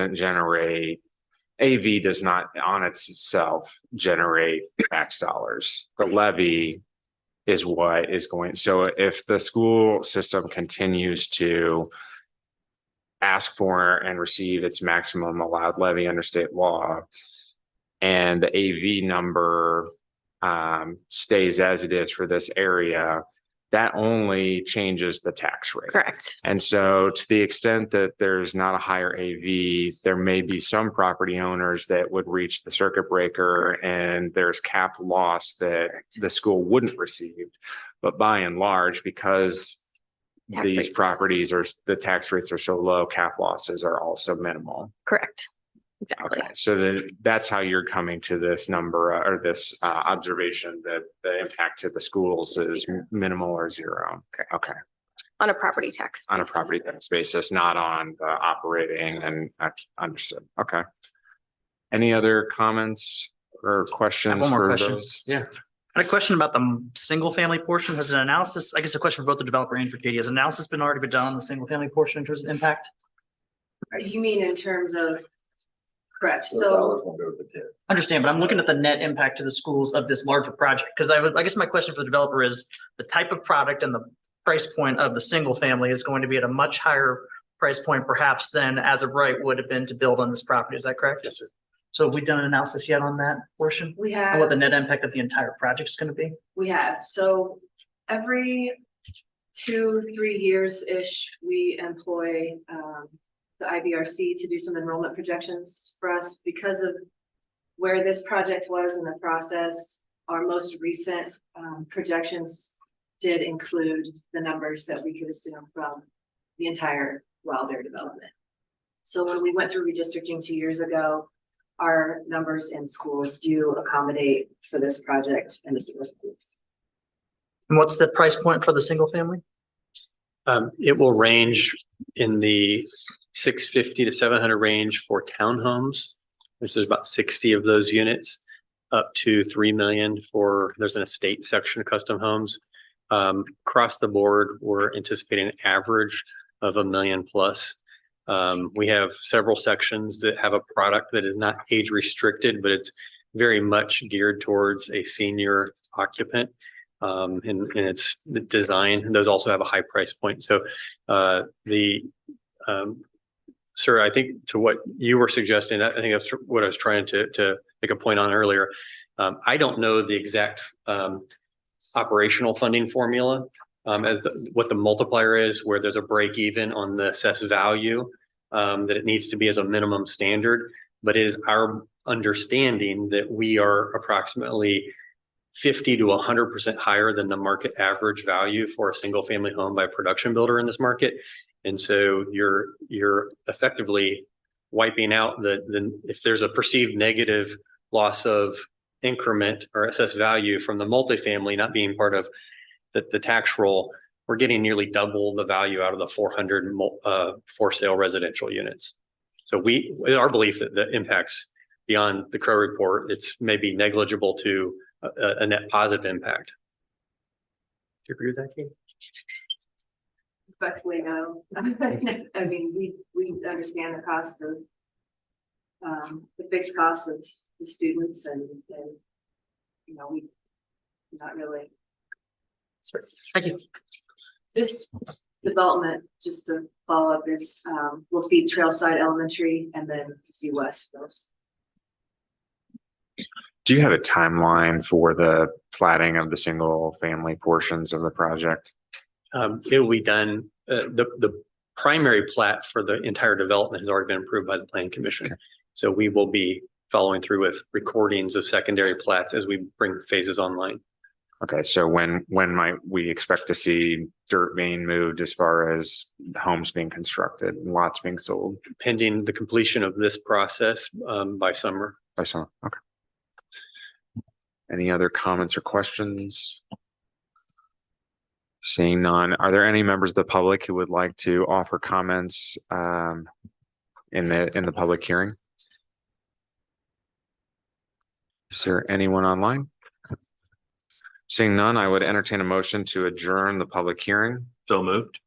not on itself generate tax dollars. The levy is what is going. So if the school system continues to ask for and receive its maximum allowed levy under state law, and the AV number stays as it is for this area, that only changes the tax rate. Correct. And so to the extent that there's not a higher AV, there may be some property owners that would reach the circuit breaker and there's capped loss that the school wouldn't receive. But by and large, because these properties the tax rates are so low, cap losses are also minimal. Correct. Exactly. Okay, so that's how you're coming to this number or this observation that the impact to the schools is minimal or zero. Correct. Okay. On a property tax. On a basis. property tax basis, not on the operating, and understood. Okay. Any other comments or questions? one more for question. those? Yeah. I had a question about the single family portion. Has an analysis, I guess a question for both the developer and for Katie, has analysis been already done on the single family portion in terms of impact? You mean in terms of, correct, so. Understand, but I'm looking at the net impact to the schools of this larger project, because I guess my question for the developer is the type of product and the price point of the single family is going to be at a much higher price point perhaps than as of right would have been to build on this property. Is that correct? Yes, sir. So have we done an analysis yet on that portion? We And have. what the net impact of the entire project is going to be? We have, so every 2-3 years-ish, we employ the IBRC to do some enrollment projections for us because of where this project was in the process. Our most recent projections did include the numbers that we could assume from the entire Wilder development. So when we went through redistricting 2 years ago, our numbers in schools do accommodate for this project and the significance. And what's the price point for the single family? It will range in the 650 to 700 range for townhomes. There's about 60 of those units, up to 3 million there's an estate section of custom homes. Across the board, we're anticipating an average of $1 million plus. We have several sections that have a product that is not age restricted, but it's very much geared towards a senior occupant. And its design, those also have a high price point. So sir, I think to what you were suggesting, I think that's what I was trying to make a point on earlier. I don't know the exact operational funding formula what the multiplier is, where there's a break even on the assessed value that it needs to be as a minimum standard. But it is our understanding that we are approximately 50 to 100% higher than the market average value for a single family home by a production builder in this market. And so you're effectively wiping out if there's a perceived negative loss of increment or excess value from the multifamily not being part of the tax roll, we're getting nearly double the value out of the 400 for sale residential units. So our belief that the impacts beyond the Crow report, it's maybe negligible to a net positive impact. Do you agree with that, Kate? Respectfully, no. I mean, we understand the cost of the fixed cost of the students and you know, we not really. Thank you. This development, just to follow up, is will feed Trailside Elementary and then Z West those. Do you have a timeline for the platting of the single family portions of the project? It will be done. The primary plat for the entire development has already been approved by the Planning Commission. So we will be following through with recordings of secondary plats as we bring phases online. Okay, so when might we expect to see dirt being moved as far as homes being constructed and lots being sold? Pending the completion of this process by summer. By summer, okay. Any other comments or questions? Seeing none, are there any members of the public who would like to offer comments in the public hearing? Is there anyone online? Seeing none, I would entertain a motion to adjourn the public hearing. So moved.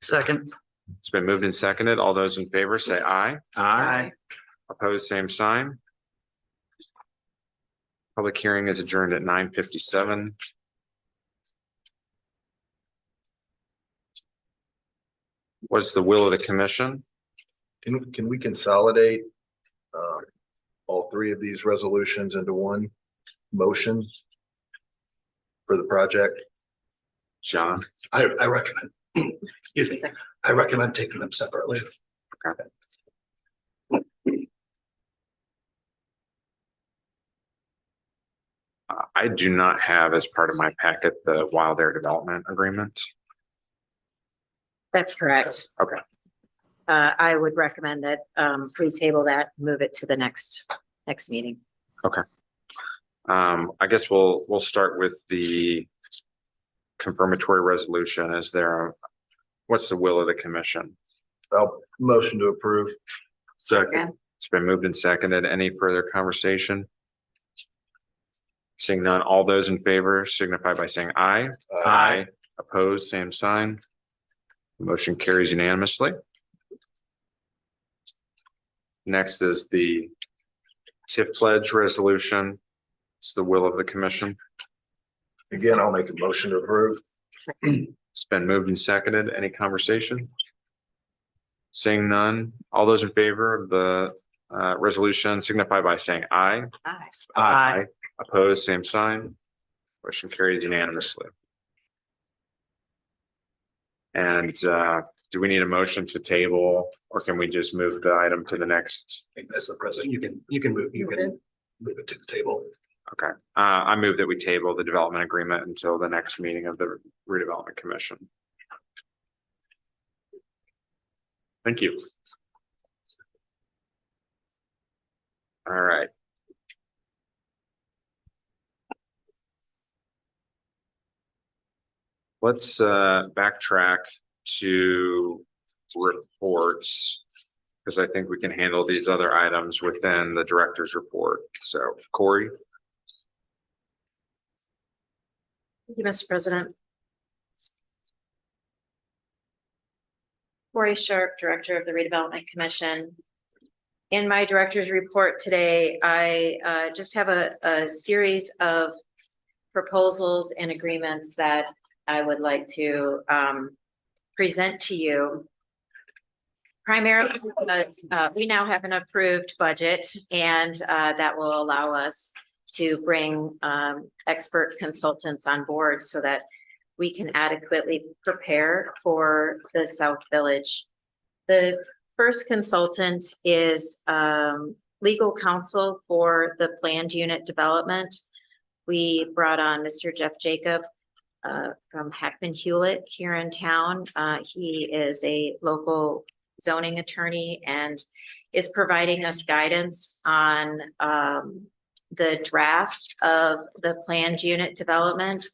Second. It's been moved and seconded. All those in favor say aye. Aye. Opposed, same sign. Public hearing is adjourned at 9:57. What's the will of the commission? Can we consolidate all three of these resolutions into one motion for the project? John? I recommend, excuse me, I recommend taking them separately. Okay. I do not have as part of my packet the Wild Air Development Agreement. That's correct. Okay. I would recommend that we table that, move it to the next meeting. Okay. I guess we'll start with the confirmatory resolution. What's the will of the commission? I'll motion to approve. Second. It's been moved and seconded. Any further conversation? Seeing none, all those in favor signify by saying aye. Aye. Opposed, same sign. Motion carries unanimously. Next is the TIF pledge resolution. It's the will of the commission. Again, I'll make a motion to approve. It's been moved and seconded. Any conversation? Seeing none, all those in favor of the resolution signify by saying aye. Aye. Aye. Opposed, same sign. Motion carries unanimously. And do we need a motion to table, or can we just move the item to the next? As the president, you can move it to the table. Okay, I move that we table the development agreement until the next meeting of the redevelopment commission. Thank you. All right. Let's backtrack to reports, because I think we can handle these other items within the director's report. So Corey. Thank you, Mr. President. Corey Sharp, Director of the Redevelopment Commission. In my director's report today, I just have a series of proposals and agreements that I would like to present to you. Primarily because we now have an approved budget, and that will allow us to bring expert consultants on board so that we can adequately prepare for the South Village. The first consultant is legal counsel for the planned unit development. we brought on Mr. Jeff Jacob from Hackman Hewlett here in town. He is a local zoning attorney and is providing us guidance on the draft of the planned unit development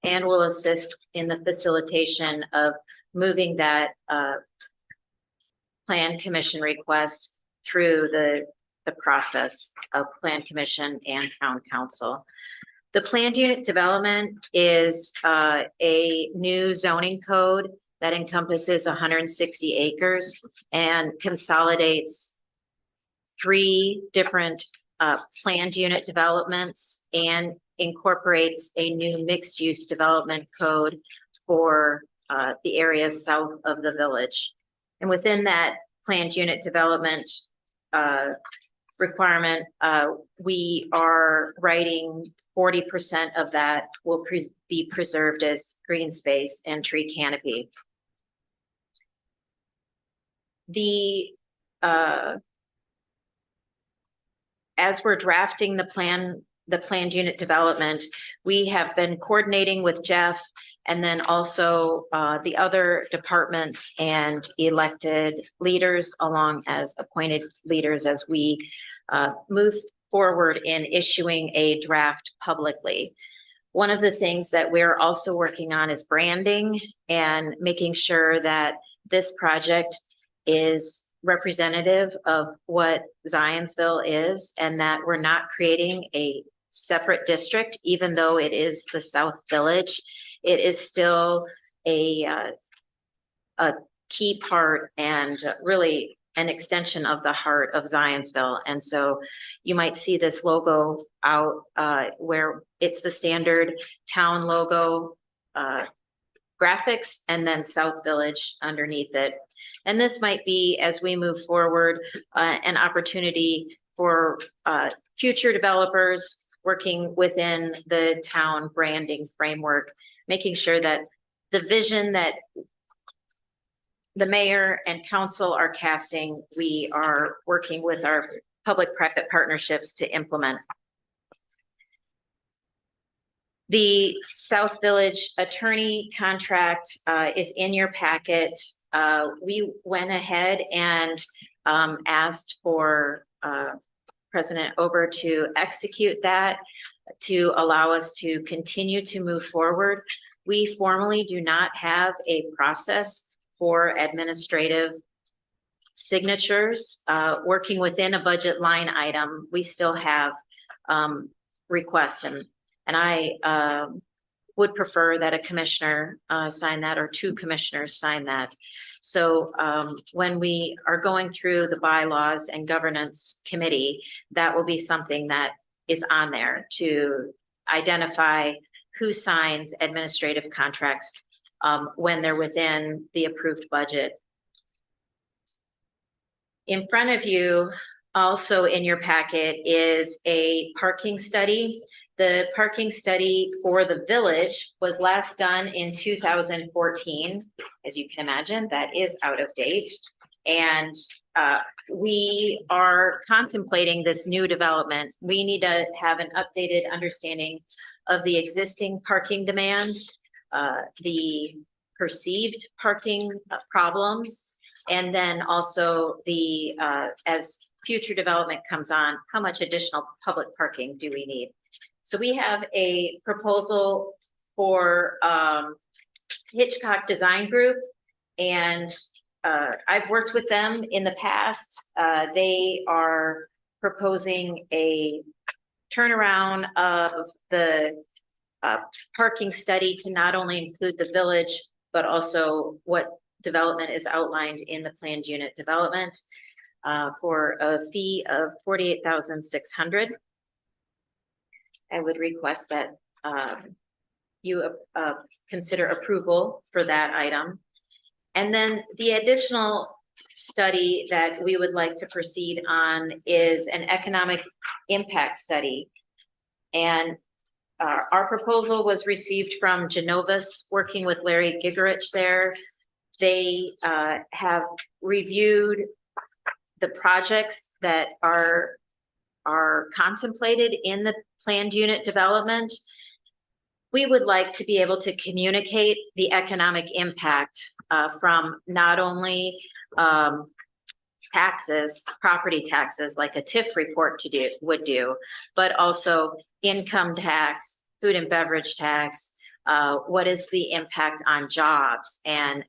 and will assist in the facilitation of moving that plan commission request through the process of plan commission and town council. The planned unit development is a new zoning code that encompasses 160 acres and consolidates 3 different planned unit developments and incorporates a new mixed-use development code for the areas south of the village. And within that planned unit development requirement, we are writing 40% of that will be preserved as green space and tree canopy. As we're drafting the planned unit development, we have been coordinating with Jeff and then also the other departments and elected leaders along as appointed leaders as we move forward in issuing a draft publicly. One of the things that we're also working on is branding and making sure that this project is representative of what Zionsville is and that we're not creating a separate district, even though it is the South Village. It is still a key part and really an extension of the heart of Zionsville. And so you might see this logo out where it's the standard town logo graphics and then South Village underneath it. And this might be, as we move forward, an opportunity for future developers working within the town branding framework, making sure that the vision that the mayor and council are casting, we are working with our public-private partnerships to implement. The South Village attorney contract is in your packet. We went ahead and asked for President Ober to execute that to allow us to continue to move forward. We formally do not have a process for administrative signatures. Working within a budget line item, we still have requests, and I would prefer that a commissioner sign that or 2 commissioners sign that. So when we are going through the bylaws and governance committee, that will be something that is on there to identify who signs administrative contracts when they're within the approved budget. In front of you, also in your packet, is a parking study. The parking study for the village was last done in 2014. As you can imagine, that is out of date. And we are contemplating this new development. We need to have an updated understanding of the existing parking demands, the perceived parking problems, and then also the, as future development comes on, how much additional public parking do we need? So we have a proposal for Hitchcock Design Group, and I've worked with them in the past. They are proposing a turnaround of the parking study to not only include the village, but also what development is outlined in the planned unit development for a fee of $48,600. I would request that you consider approval for that item. And then the additional study that we would like to proceed on is an economic impact study. And our proposal was received from Genovis, working with Larry Gigerich there. They have reviewed the projects that are are contemplated in the planned unit development, we would like to be able to communicate the economic impact from not only taxes, property taxes, like a TIF report would do, but also income tax, food and beverage tax. What is the impact on jobs and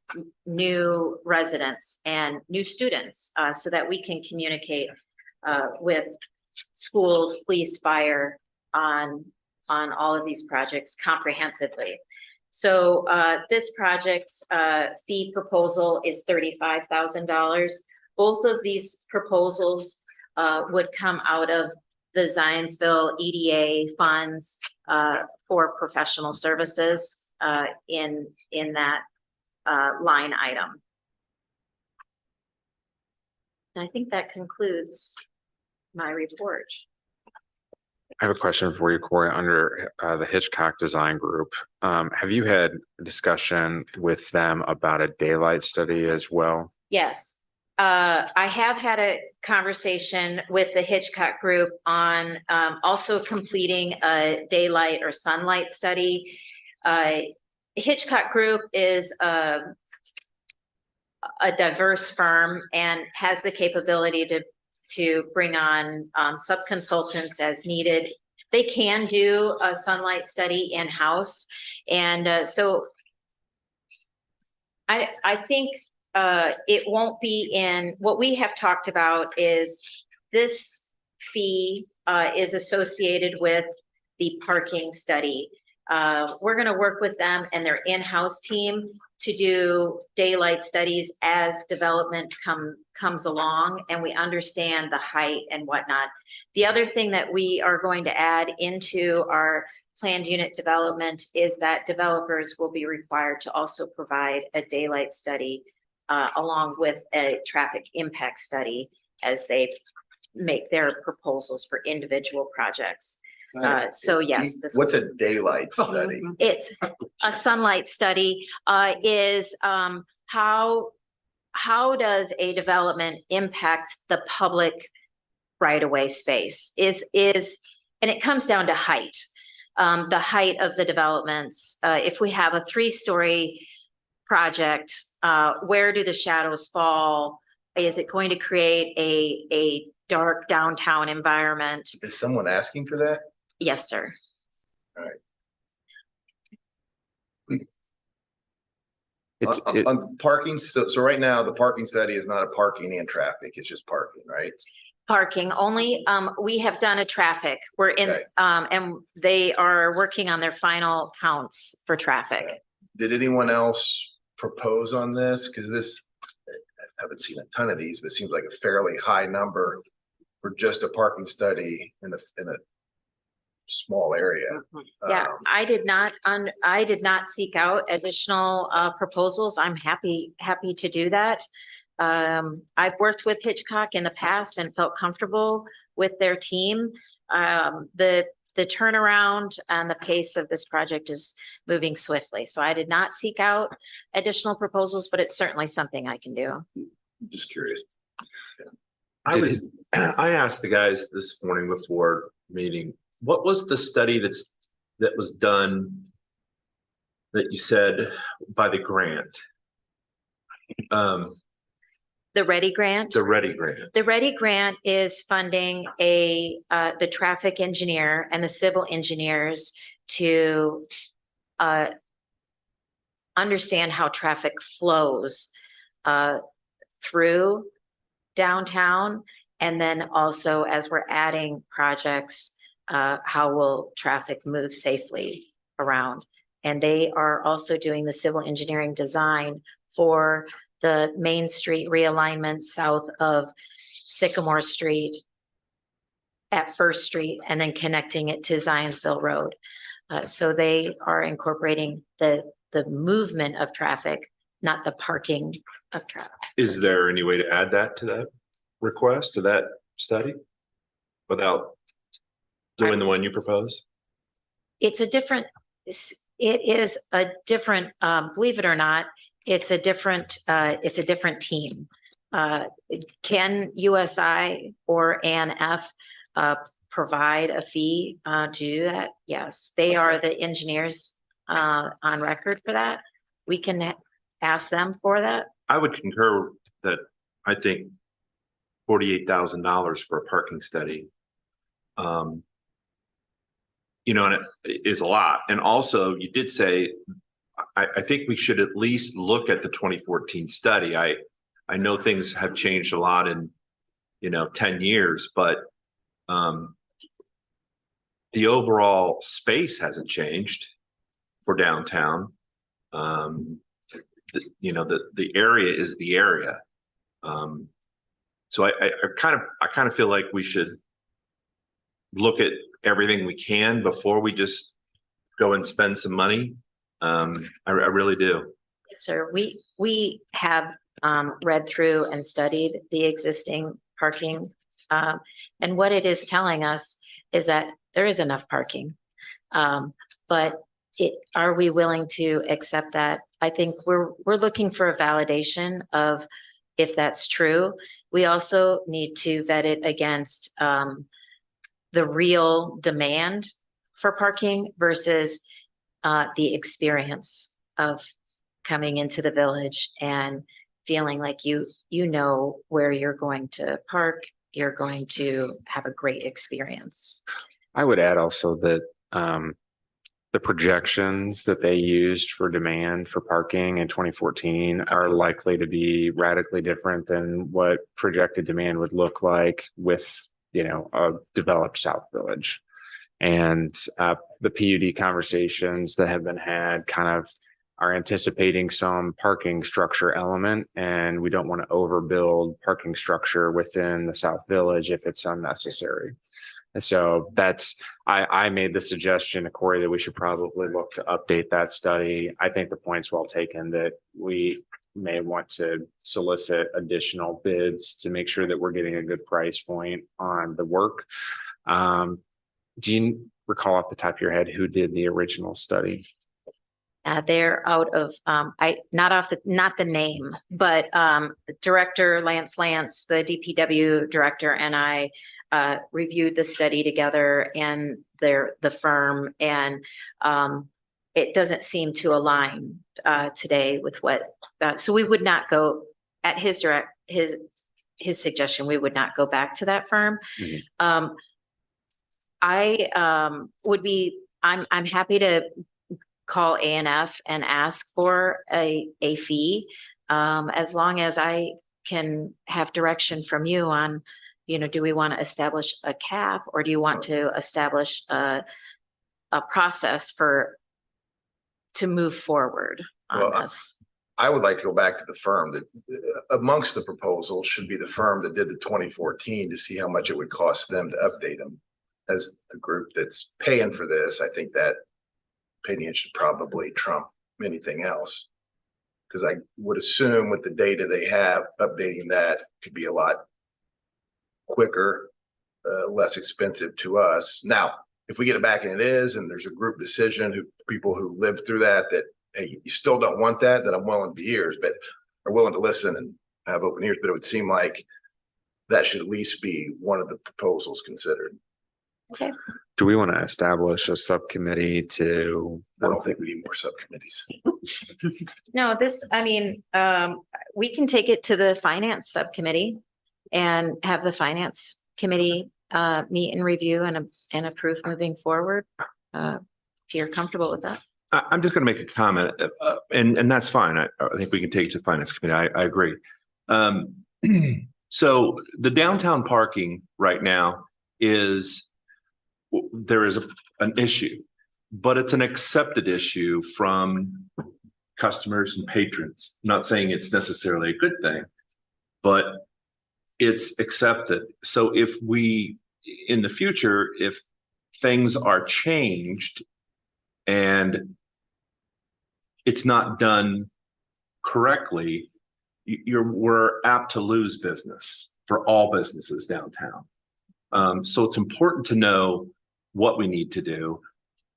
new residents and new students, so that we can communicate with schools, police, fire on all of these projects comprehensively. So this project fee proposal is $35,000. Both of these proposals would come out of the Zionsville EDA funds for professional services in that line item. And I think that concludes my report. I have a question for you, Corey, under the Hitchcock Design Group. Have you had a discussion with them about a daylight study as well? Yes. I have had a conversation with the Hitchcock Group on also completing a daylight or sunlight study. Hitchcock Group is a diverse firm and has the capability to bring on sub-consultants as needed. They can do a sunlight study in-house. And so I think it won't be in, what we have talked about is this fee is associated with the parking study. We're going to work with them and their in-house team to do daylight studies as development comes along and we understand the height and whatnot. The other thing that we are going to add into our planned unit development is that developers will be required to also provide a daylight study along with a traffic impact study as they make their proposals for individual projects. So yes. What's a daylight study? It's a sunlight study is how does a development impact the public right-of-way space and it comes down to height. The height of the developments. If we have a 3-story project, where do the shadows fall? Is it going to create a dark downtown environment? Is someone asking for that? Yes, sir. All right. On parking, so right now the parking study is not a parking and traffic, it's just parking, right? Parking only. We have done a traffic. We're in, Okay. and they are working on their final counts for traffic. Okay. Did anyone else propose on this? Because this, I haven't seen a ton of these, but it seems like a fairly high number for just a parking study in a small area. Yeah, I did not seek out additional proposals. I'm happy to do that. I've worked with Hitchcock in the past and felt comfortable with their team. The turnaround and the pace of this project is moving swiftly. So I did not seek out additional proposals, but it's certainly something I can do. Just curious. I asked the guys this morning before meeting, what was the study that was done that you said by the grant? The READY grant? The READY grant. The READY grant is funding the traffic engineer and the civil engineers to understand how traffic flows through downtown. And then also as we're adding projects, how will traffic move safely around? And they are also doing the civil engineering design for the Main Street realignment south of Sycamore Street at First Street and then connecting it to Zionsville Road. So they are incorporating the movement of traffic, not the parking of traffic. Is there any way to add that to that request, to that study? Without doing the one you propose? It is a different, believe it or not, it's a different team. Can USI or ANF provide a fee to do that, yes, they are the engineers on record for that. We can ask them for that. I would concur that I think $48,000 for a parking study. And it is a lot. And also you did say, I think we should at least look at the 2014 study. I know things have changed a lot in, 10 years, but the overall space hasn't changed for downtown. The area is the area. So I kind of feel like we should look at everything we can before we just go and spend some money. I really do. Yes, sir. We have read through and studied the existing parking. And what it is telling us is that there is enough parking. But are we willing to accept that? I think we're looking for a validation of if that's true. We also need to vet it against the real demand for parking versus the experience of coming into the village and feeling like you know where you're going to park, you're going to have a great experience. I would add also that the projections that they used for demand for parking in 2014 are likely to be radically different than what projected demand would look like with, a developed South Village. And the PUD conversations that have been had kind of are anticipating some parking structure element, and we don't want to overbuild parking structure within the South Village if it's unnecessary. And so I made the suggestion to Corey that we should probably look to update that study. I think the point's well taken that we may want to solicit additional bids to make sure that we're getting a good price point on the work. Do you recall off the top of your head who did the original study? They're out of not the name, but Director Lance, the DPW director, and I reviewed the study together, and the firm, and it doesn't seem to align today with what. So we would not go at his suggestion. We would not go back to that firm. Mm-hmm. I'm happy to call A&F and ask for a fee, as long as I can have direction from you on, do we want to establish a cap, or do you want to establish a process to move forward on this? I would like to go back to the firm that amongst the proposals should be the firm that did the 2014 to see how much it would cost them to update them. As the group that's paying for this, I think that opinion should probably trump anything else. Because I would assume with the data they have, updating that could be a lot quicker, less expensive to us. Now, if we get it back and it is, and there's a group decision, people who lived through that, hey, you still don't want that, then I'm willing to ears, but are willing to listen and have open ears. But it would seem like that should at least be one of the proposals considered. Okay. Do we want to establish a subcommittee to? I don't think we need more subcommittees. No, we can take it to the finance subcommittee and have the finance committee meet and review and approve moving forward. If you're comfortable with that. I'm just going to make a comment, and that's fine. I think we can take it to the finance committee. I agree. So the downtown parking right now there is an issue, but it's an accepted issue from customers and patrons. I'm not saying it's necessarily a good thing, but it's accepted. So if in the future, if things are changed and it's not done correctly, we're apt to lose business for all businesses downtown. So it's important to know what we need to do.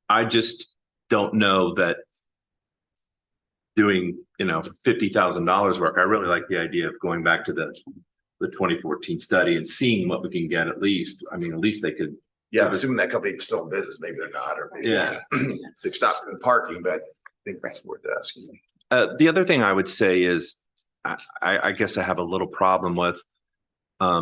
I just don't know that doing, $50,000 work. I really like the idea of going back to the the 2014 study and seeing what we can get at least. I mean, at least they could. Yeah, I'm assuming that company is still in business. Maybe they're not, or maybe Yeah. they've stopped in parking, but I think that's worth asking. The other thing I would say is, I guess I have a little problem with, I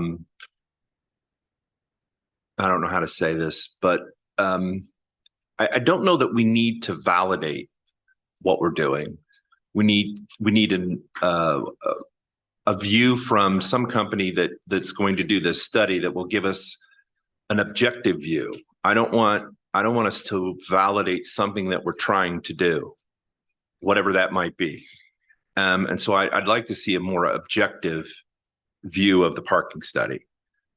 don't know how to say this, but I don't know that we need to validate what we're doing. We need a view from some company that's going to do this study that will give us an objective view. I don't want us to validate something that we're trying to do, whatever that might be. And so I'd like to see a more objective view of the parking study.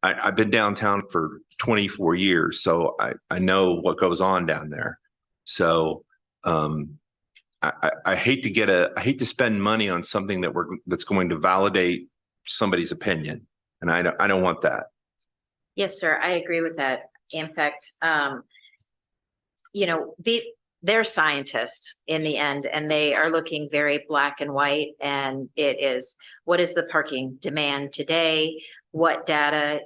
I've been downtown for 24 years, so I know what goes on down there. So I hate to spend money on something that's going to validate somebody's opinion, and I don't want that. Yes, sir, I agree with that. In fact, they're scientists in the end, and they are looking very black and white. And it is, what is the parking demand today? What data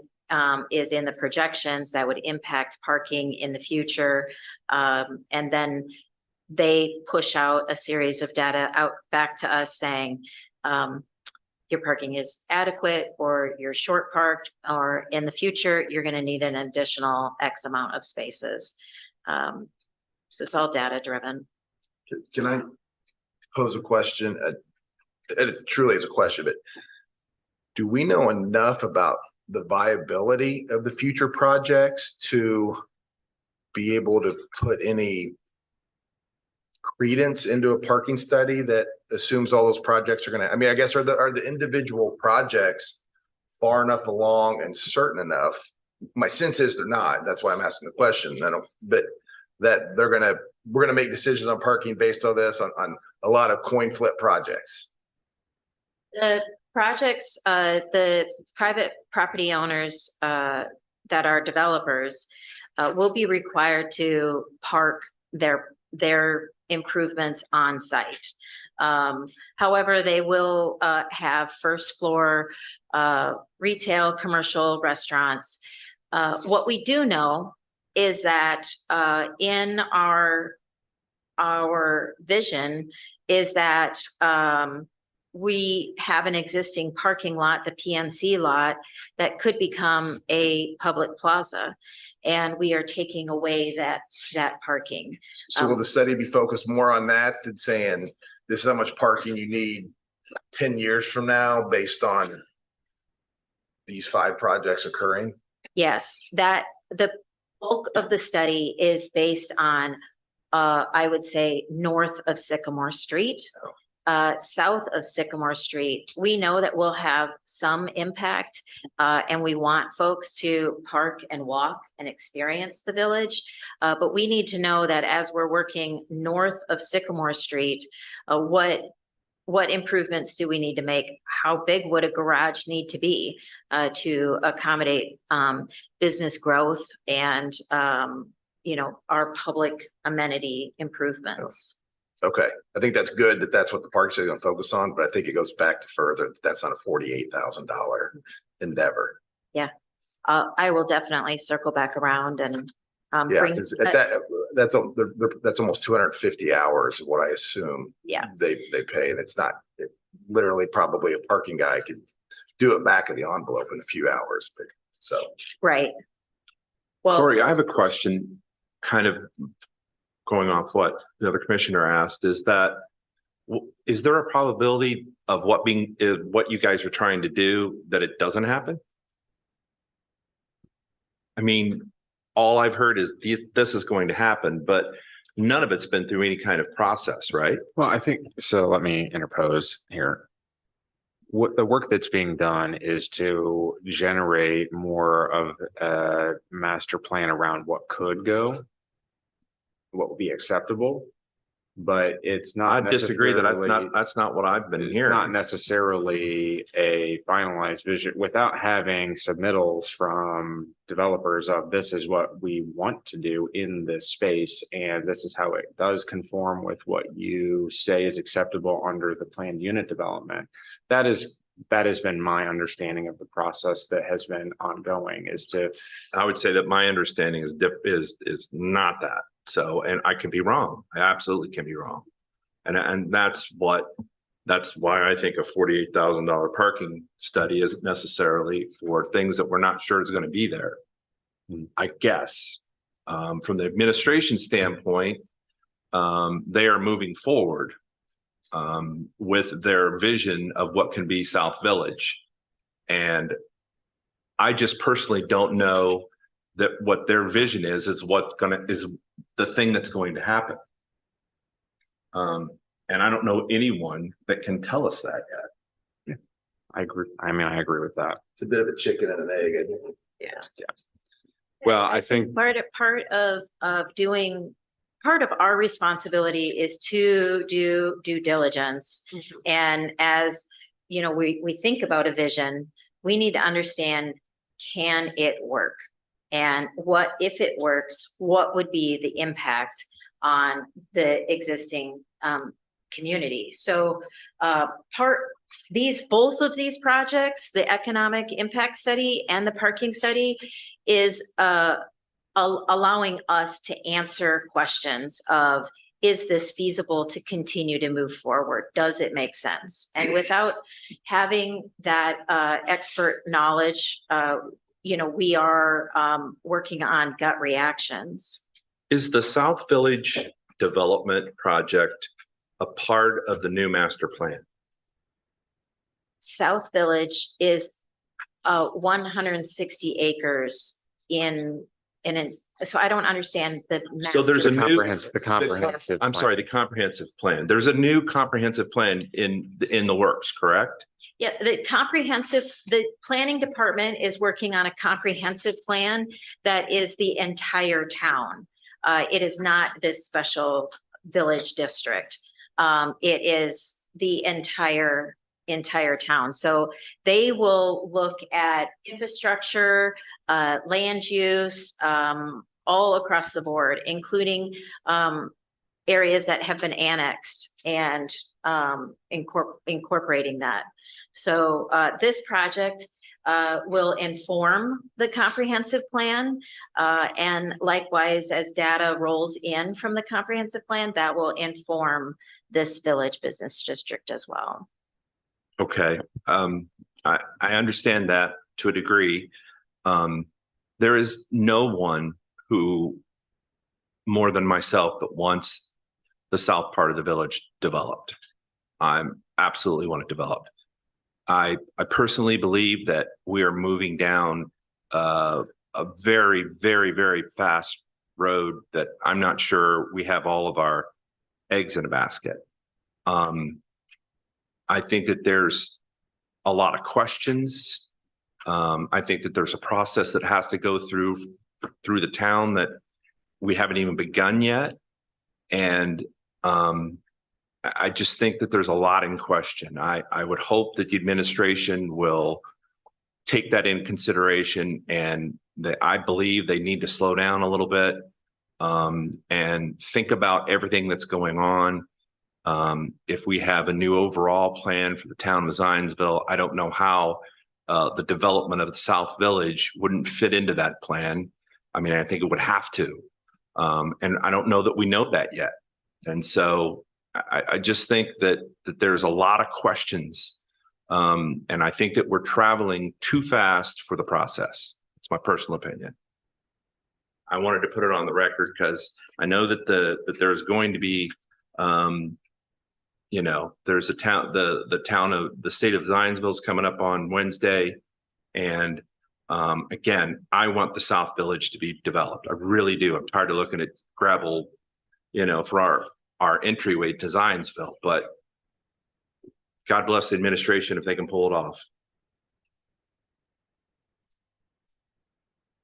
is in the projections that would impact parking in the future? And then they push out a series of data out back to us saying, your parking is adequate, or you're short parked, or in the future, you're going to need an additional X amount of spaces. So it's all data driven. Can I pose a question? And it truly is a question, but do we know enough about the viability of the future projects to be able to put any credence into a parking study that assumes all those projects are going to, I mean, I guess are the individual projects far enough along and certain enough? My sense is they're not. That's why I'm asking the question. But that we're gonna make decisions on parking based on this, on a lot of coin flip projects. The projects, the private property owners that are developers will be required to park their improvements on site. However, they will have first floor retail, commercial, restaurants. What we do know is that in our vision is that we have an existing parking lot, the PNC lot, that could become a public plaza, and we are taking away that parking. So will the study be focused more on that than saying this is how much parking you need 10 years from now based on these 5 projects occurring? Yes, that the bulk of the study is based on, I would say, north of Sycamore Street. South of Sycamore Street, we know that we'll have some impact, and we want folks to park and walk and experience the village. But we need to know that as we're working north of Sycamore Street, what improvements do we need to make? How big would a garage need to be to accommodate business growth and our public amenity improvements? Okay, I think that's good that that's what the park is going to focus on, but I think it goes back to further. That's not a $48,000 endeavor. Yeah, I will definitely circle back around and yeah, because that's almost 250 hours of what I assume. Yeah, they pay, and it's not literally probably a parking guy could do it back of the envelope in a few hours. But so right. Well, Corey, I have a question, kind of going off what the other commissioner asked, is there a probability of what you guys are trying to do that it doesn't happen? I mean, all I've heard is this is going to happen, but none of it's been through any kind of process, right? Well, I think so. Let me interpose here. What the work that's being done is to generate more of a master plan around what could go, what would be acceptable, but it's not. I disagree that that's not what I've been hearing. Not necessarily a finalized vision without having submittals from developers of this is what we want to do in this space, and this is how it does conform with what you say is acceptable under the planned unit development. That is that has been my understanding of the process that has been ongoing is to, I would say that my understanding is not that. So, and I can be wrong. I absolutely can be wrong. And that's why I think a $48,000 parking study isn't necessarily for things that we're not sure is going to be there. I guess, from the administration standpoint, they are moving forward with their vision of what can be South Village. And I just personally don't know that what their vision is the thing that's going to happen. And I don't know anyone that can tell us that yet. I agree. I mean, I agree with that. It's a bit of a chicken and an egg. I think. Yeah. Well, I think Part of our responsibility is to do due diligence. And as you know, we think about a vision, we need to understand, can it work? And what, if it works, what would be the impact on the existing community? So both of these projects, the economic impact study and the parking study, is allowing us to answer questions of, is this feasible to continue to move forward? Does it make sense? And without having that expert knowledge, we are working on gut reactions. Is the South Village Development Project a part of the new master plan? South Village is 160 acres so I don't understand the. So there's a new comprehensive. I'm sorry, the comprehensive plan. There's a new comprehensive plan in the works, correct? Yeah, the planning department is working on a comprehensive plan that is the entire town. It is not this special village district. It is the entire town. So they will look at infrastructure, land use, all across the board, including areas that have been annexed and incorporating that. So this project will inform the comprehensive plan. And likewise, as data rolls in from the comprehensive plan, that will inform this village business district as well. Okay. I understand that to a degree. There is no one who, more than myself, that wants the south part of the village developed. I absolutely want it developed. I personally believe that we are moving down a very, very, very fast road that I'm not sure we have all of our eggs in a basket. I think that there's a lot of questions. I think that there's a process that has to go through the town that we haven't even begun yet. And I just think that there's a lot in question. I would hope that the administration will take that in consideration, and that I believe they need to slow down a little bit and think about everything that's going on. If we have a new overall plan for the town of Zionsville, I don't know how the development of the South Village wouldn't fit into that plan. I mean, I think it would have to. And I don't know that we know that yet. And so I just think that there's a lot of questions. And I think that we're traveling too fast for the process. It's my personal opinion. I wanted to put it on the record because I know that there's going to be there's a town, the town of the state of Zionsville is coming up on Wednesday. And again, I want the South Village to be developed. I really do. I'm tired of looking at gravel, for our entryway to Zionsville, but God bless the administration if they can pull it off.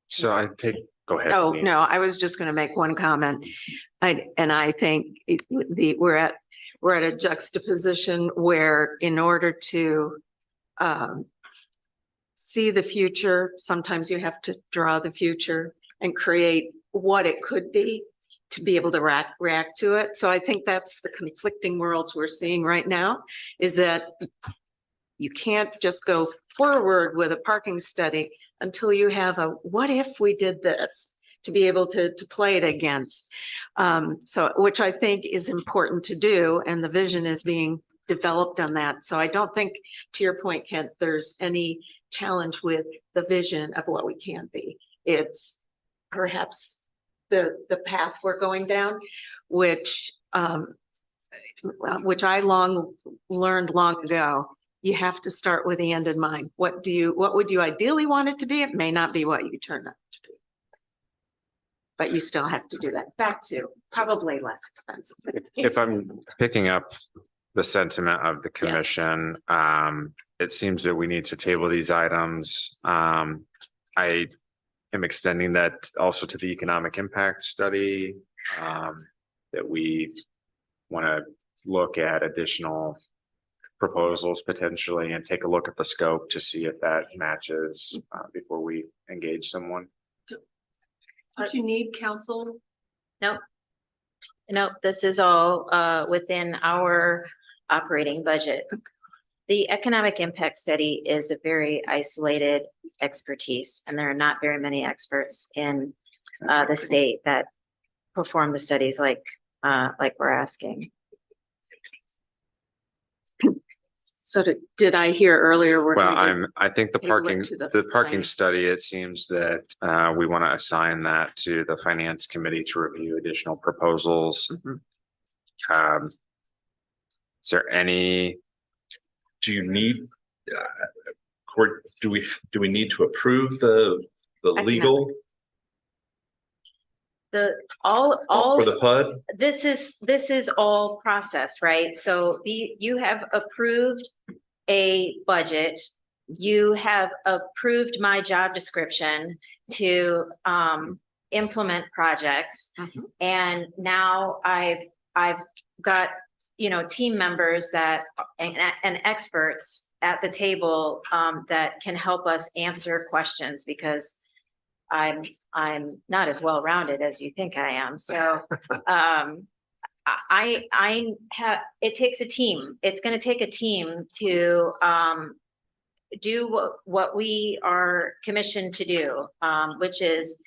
So I think, go ahead. Oh, please. no, I was just going to make one comment. I think we're at a juxtaposition where in order to see the future, sometimes you have to draw the future and create what it could be to be able to react to it. So I think that's the conflicting worlds we're seeing right now, is that You can't just go forward with a parking study until you have a, what if we did this? To be able to play it against. So, which I think is important to do, and the vision is being developed on that. So I don't think, to your point, Kent, there's any challenge with the vision of what we can be. It's perhaps the path we're going down, which I learned long ago. You have to start with the end in mind. What would you ideally want it to be? It may not be what you turn out to be. But you still have to do that. Back to probably less expensive. If I'm picking up the sentiment of the commission, it seems that we need to table these items. I am extending that also to the economic impact study, that we want to look at additional proposals potentially and take a look at the scope to see if that matches before we engage someone. Don't you need counsel? Nope. Nope, this is all within our operating budget. The economic impact study is a very isolated expertise, and there are not very many experts in the state that perform the studies like we're asking. So did I hear earlier? Well, I think the table it parking, to the the parking finance. study, it seems that we want to assign that to the finance committee to review additional proposals. Is there any, Do you need, court, do we need to approve the legal All for the PUD? this is all process, right? So you have approved a budget. You have approved my job description to implement projects. And now I've got, team members and experts at the table that can help us answer questions, because I'm not as well-rounded as you think I am. So it takes a team. It's going to take a team to do what we are commissioned to do, which is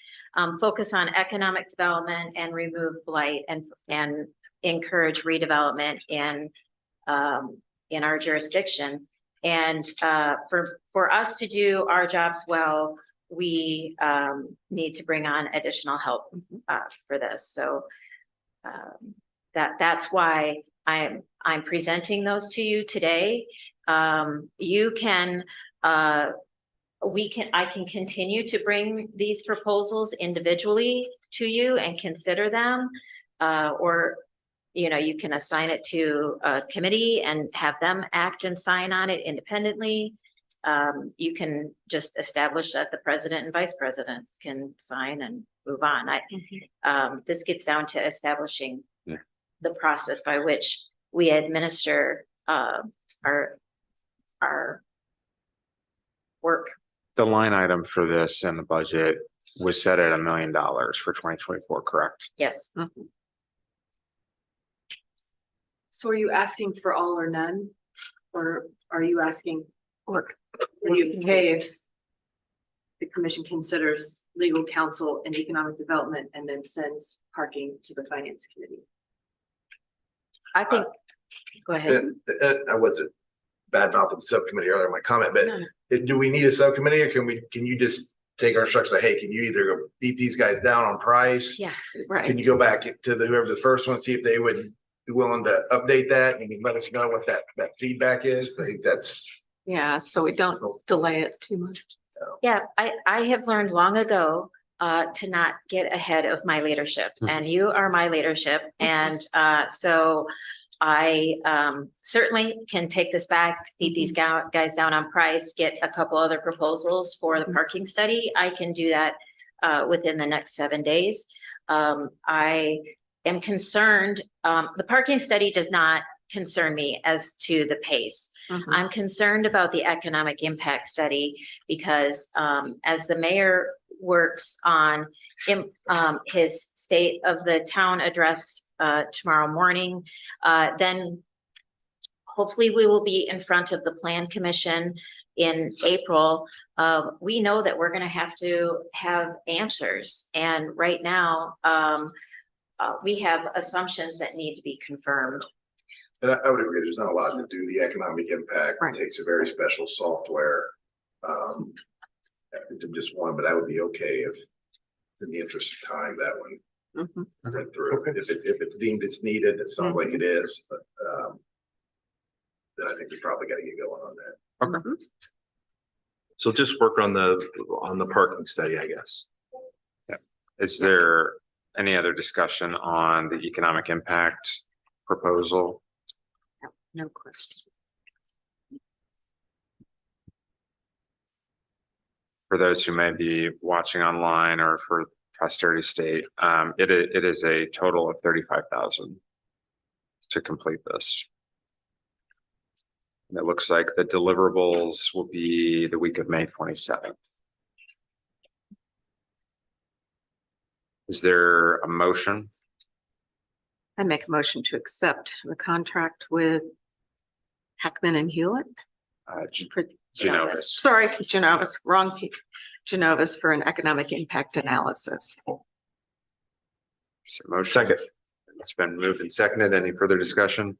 focus on economic development and remove blight and encourage redevelopment in our jurisdiction. And for us to do our jobs well, we need to bring on additional help for this. So that's why I'm presenting those to you today. You can, I can continue to bring these proposals individually to you and consider them, or you can assign it to a committee and have them act and sign on it independently. You can just establish that the president and vice president can sign and move on. This gets down to establishing the process by which we administer our work. the line item for this in the budget was set at $1 million for 2024, correct? Yes. So are you asking for all or none? Or are you asking, or will you pay if the commission considers legal counsel and economic development and then sends parking to the finance committee? I think, go ahead. I wasn't bad mouthing the subcommittee earlier in my comment, but No. do we need a subcommittee, or can you just take our instructions, like, hey, can you either go beat these guys down on price? Yeah. Right. Can you go back to whoever the first one, see if they would be willing to update that and let us know what that feedback is? I think that's. Yeah, so we don't delay it too much. Yeah, I have learned long ago to not get ahead of my leadership, and you are my leadership. And so I certainly can take this back, beat these guys down on price, get a couple other proposals for the parking study. I can do that within the next 7 days. I am concerned, the parking study does not concern me as to the pace. I'm concerned about the economic impact study because as the mayor works on his state of the town address tomorrow morning, then hopefully we will be in front of the Plan Commission in April. We know that we're gonna have to have answers. And right now, we have assumptions that need to be confirmed. And I would agree, there's not a lot to do. The economic impact Right. takes a very special software. To just one, but I would be okay if, in the interest of time, that one Mhm. went through. If it's deemed it's needed, it sounds like it is, but then I think we probably gotta get going on that. So just work on the parking study, I guess. Is there any other discussion on the economic impact proposal? No question. For those who may be watching online or for posterity state, it is a total of 35,000 to complete this. And it looks like the deliverables will be the week of May 27th. Is there a motion? I make a motion to accept the contract with Hackman and Hewlett. For- Genovis. Sorry, Genovis, wrong people. Genovis for an economic impact analysis. So motion. Second. It's been moved and seconded. Any further discussion?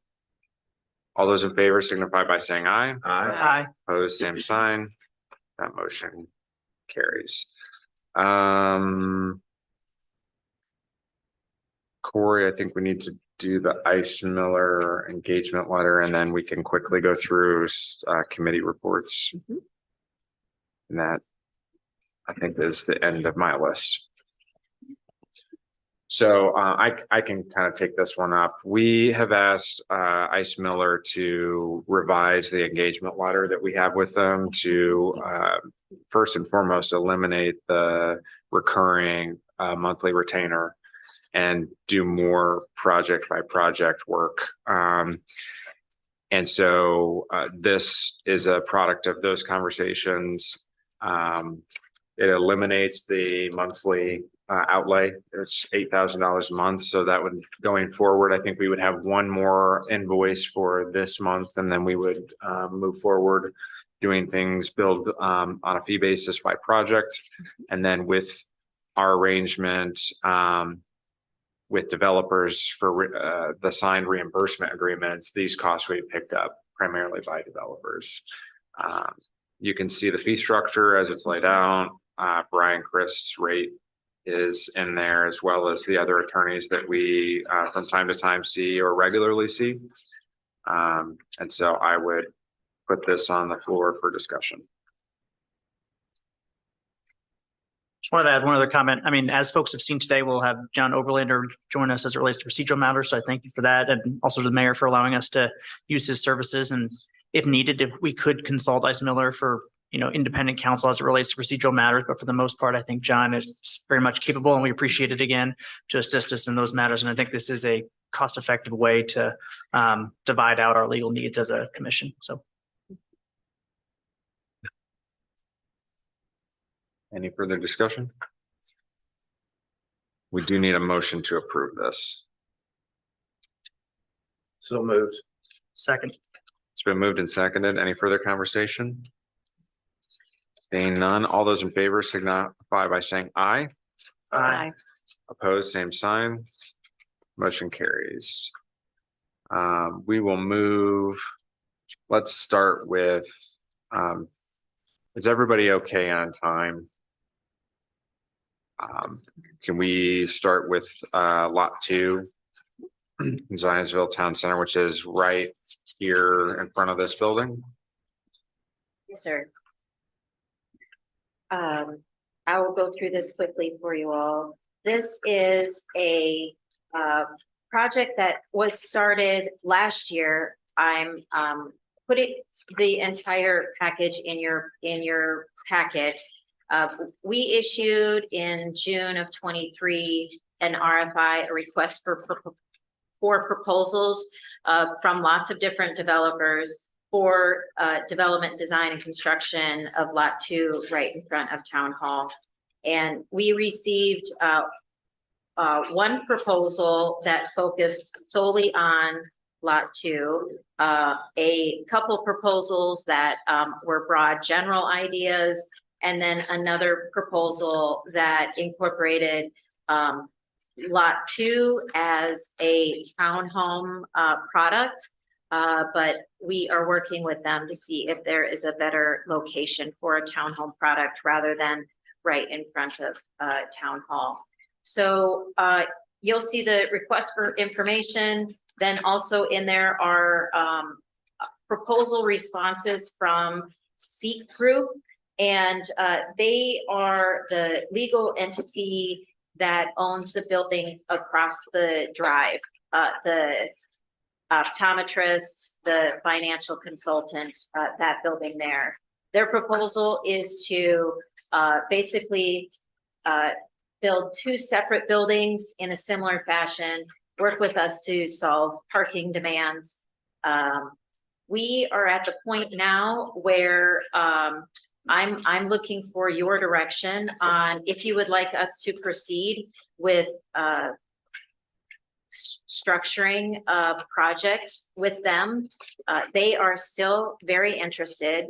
All those in favor signify by saying aye. Aye. Opposed, same sign. That motion carries. Corey, I think we need to do the Ice Miller engagement letter, and then we can quickly go through committee reports. And that, I think, is the end of my list. So I can kind of take this one up. We have asked Ice Miller to revise the engagement letter that we have with them to first and foremost eliminate the recurring monthly retainer and do more project by project work. And so this is a product of those conversations. It eliminates the monthly outlay. It's $8,000 a month. So that would, going forward, I think we would have one more invoice for this month, and then we would move forward doing things billed on a fee basis by project. And then with our arrangement with developers for the signed reimbursement agreements, these costs we picked up primarily by developers. You can see the fee structure as it's laid out. Brian Christ's rate is in there, as well as the other attorneys that we from time to time see or regularly see. And so I would put this on the floor for discussion. Just wanted to add one other comment. I mean, as folks have seen today, we'll have John Oberlander join us as it relates to procedural matters. So I thank you for that. And also to the mayor for allowing us to use his services. And if needed, if we could consult Ice Miller for, independent counsel as it relates to procedural matters. But for the most part, I think John is very much capable, and we appreciate it again to assist us in those matters. And I think this is a cost-effective way to divide out our legal needs as a commission. So. Any further discussion? We do need a motion to approve this. So moved. Second. It's been moved and seconded. Any further conversation? Seeing none, all those in favor signify by saying aye. Aye. Opposed, same sign. Motion carries. We will move. Let's start with, is everybody okay on time? Can we start with lot 2 in Zionsville Town Center, which is right here in front of this building? Yes, sir. I will go through this quickly for you all. This is a project that was started last year. I'm putting the entire package in your packet. We issued in June of 23 an RFI, a request for proposals from lots of different developers for development, design, and construction of lot 2 right in front of Town Hall. And we received one proposal that focused solely on lot 2, a couple proposals that were broad general ideas, and then another proposal that incorporated lot 2 as a townhome product. But we are working with them to see if there is a better location for a townhome product rather than right in front of town hall. So you'll see the request for information. Then also in there are proposal responses from Seek Group, and they are the legal entity that owns the building across the drive. The optometrist, the financial consultant, that building there. Their proposal is to basically build 2 separate buildings in a similar fashion, work with us to solve parking demands. We are at the point now where I'm looking for your direction on if you would like us to proceed with structuring a project with them. They are still very interested.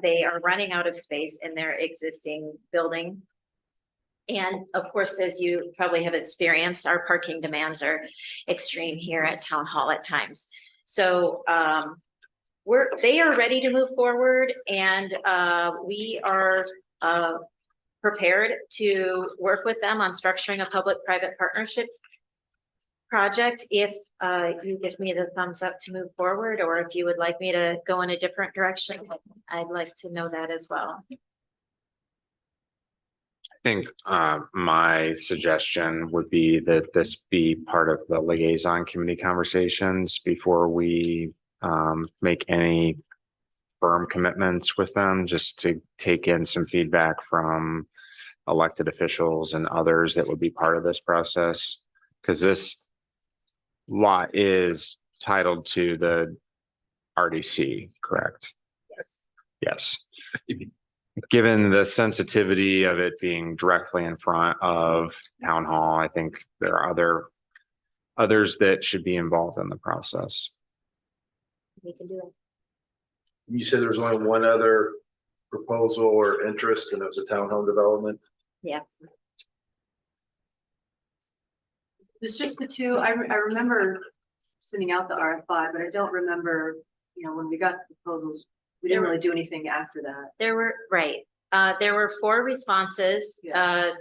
They are running out of space in their existing building. And of course, as you probably have experienced, our parking demands are extreme here at Town Hall at times. So they are ready to move forward, and we are prepared to work with them on structuring a public-private partnership project if you give me the thumbs up to move forward, or if you would like me to go in a different direction, I'd like to know that as well. I think my suggestion would be that this be part of the liaison committee conversations before we make any firm commitments with them, just to take in some feedback from elected officials and others that would be part of this process. Because this lot is titled to the RDC, correct? Yes. Yes. Given the sensitivity of it being directly in front of Town Hall, I think there are others that should be involved in the process. We can do that. You said there was only one other proposal or interest, and it was a townhome development? Yeah. It was just the 2. I remember sending out the RFI, but I don't remember, when we got the proposals, we didn't really do anything after that. There were, there were 4 responses. Yeah.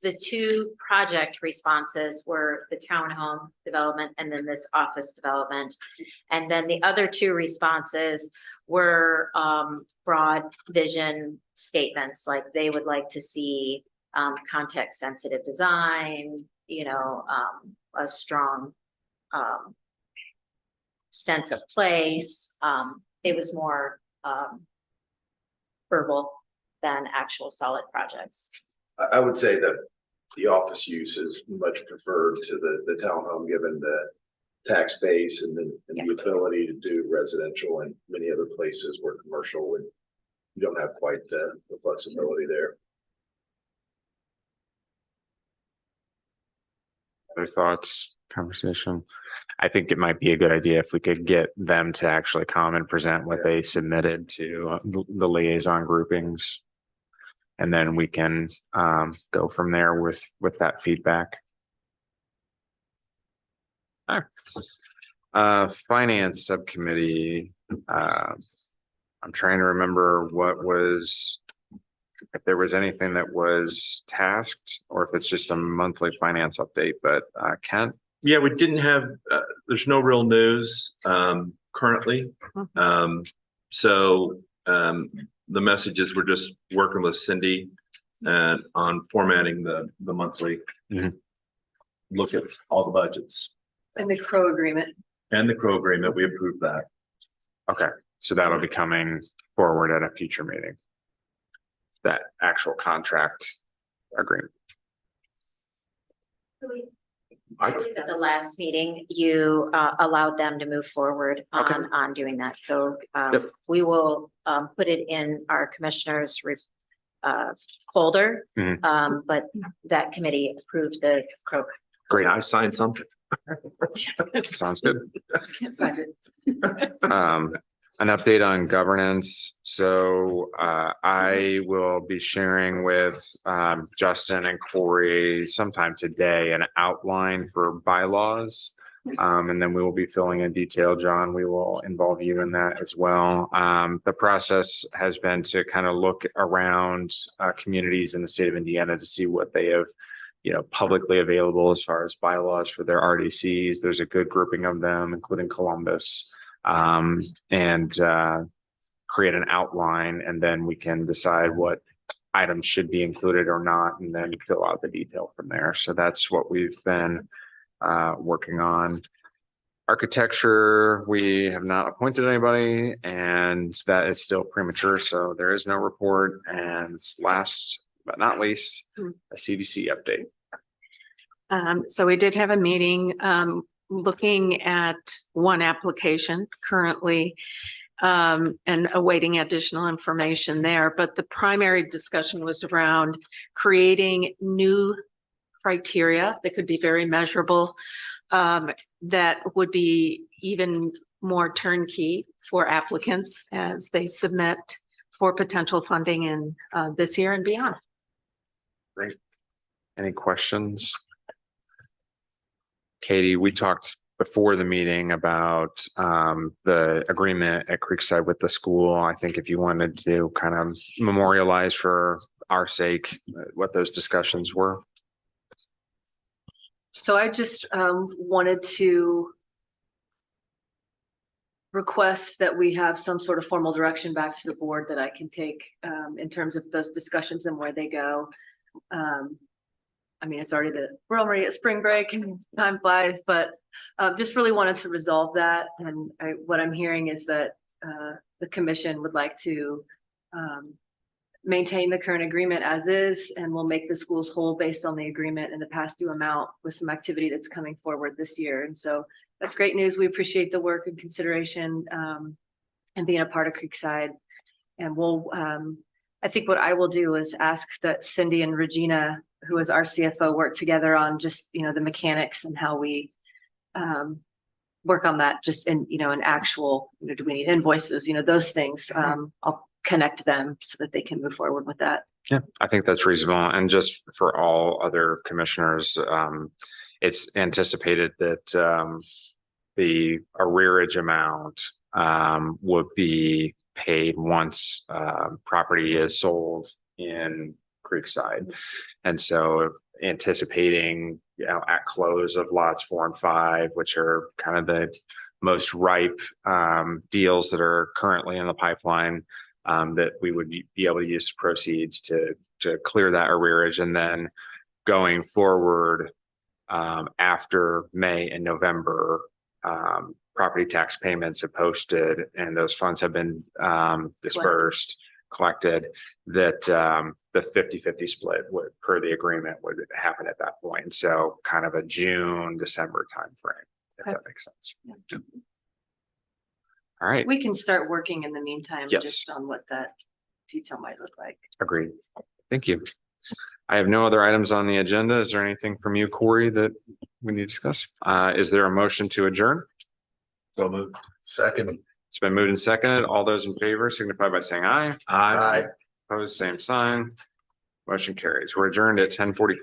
The 2 project responses were the townhome development and then this office development. And then the other 2 responses were broad vision statements, like they would like to see context sensitive design, a strong sense of place. It was more verbal than actual solid projects. I would say that the office use is much preferred to the townhome, given the tax base and the ability to do residential and many other places where commercial, and you don't have quite the flexibility there. Other thoughts, conversation? I think it might be a good idea if we could get them to actually come and present what they submitted to the liaison groupings. And then we can go from there with that feedback. All right. Finance subcommittee. I'm trying to remember if there was anything that was tasked, or if it's just a monthly finance update, but Kent? Yeah, we didn't have, there's no real news currently. So the message is we're just working with Cindy on formatting the monthly look at all the budgets. And the Crow agreement. And the Crow agreement, we approved that. Okay, so that'll be coming forward at a future meeting. That actual contract agreement. At the last meeting, you allowed them to move forward on doing that. So we will put it in our commissioners folder. But that committee approved the Crow. Great, I signed something. Sounds good. Can't find it. An update on governance. So I will be sharing with Justin and Corey sometime today an outline for bylaws. And then we will be filling in detail. John, we will involve you in that as well. The process has been to kind of look around communities in the state of Indiana to see what they have, publicly available as far as bylaws for their RDCs. There's a good grouping of them, including Columbus. And create an outline, and then we can decide what items should be included or not, and then fill out the detail from there. So that's what we've been working on. Architecture, we have not appointed anybody, and that is still premature, so there is no report. And last but not least, a CDC update. So we did have a meeting, looking at one application currently, and awaiting additional information there. But the primary discussion was around creating new criteria that could be very measurable, that would be even more turnkey for applicants as they submit for potential funding in this year and beyond. Great. Any questions? Katie, we talked before the meeting about the agreement at Creekside with the school. I think if you wanted to kind of memorialize for our sake what those discussions were. So I just wanted to request that we have some sort of formal direction back to the board that I can take in terms of those discussions and where they go. I mean, we're already at spring break and time flies, but just really wanted to resolve that. And what I'm hearing is that the commission would like to maintain the current agreement as is, and we'll make the schools whole based on the agreement and the past due amount with some activity that's coming forward this year. And so that's great news. We appreciate the work and consideration and being a part of Creekside. And I think what I will do is ask that Cindy and Regina, who is our CFO, work together on just, the mechanics and how we work on that just in, an actual, do we need invoices, those things. I'll connect them so that they can move forward with that. Yeah, I think that's reasonable. And just for all other commissioners, it's anticipated that the arrearage amount would be paid once property is sold in Creekside. And so anticipating, at close of lots 4 and 5, which are kind of the most ripe deals that are currently in the pipeline, that we would be able to use proceeds to clear that arrearage. And then going forward, after May and November, property tax payments have posted and those funds have been dispersed, collected, that the 50-50 split would, per the agreement, would happen at that point. So kind of a June, December timeframe, if that makes sense. Yeah. All right. We can start working in the meantime, Yes. just on what that detail might look like. Agreed. Thank you. I have no other items on the agenda. Is there anything from you, Corey, that we need to discuss? Is there a motion to adjourn? So moved. Second. It's been moved and seconded. All those in favor signify by saying aye. Aye. Opposed, same sign. Motion carries. We're adjourned at 10:44.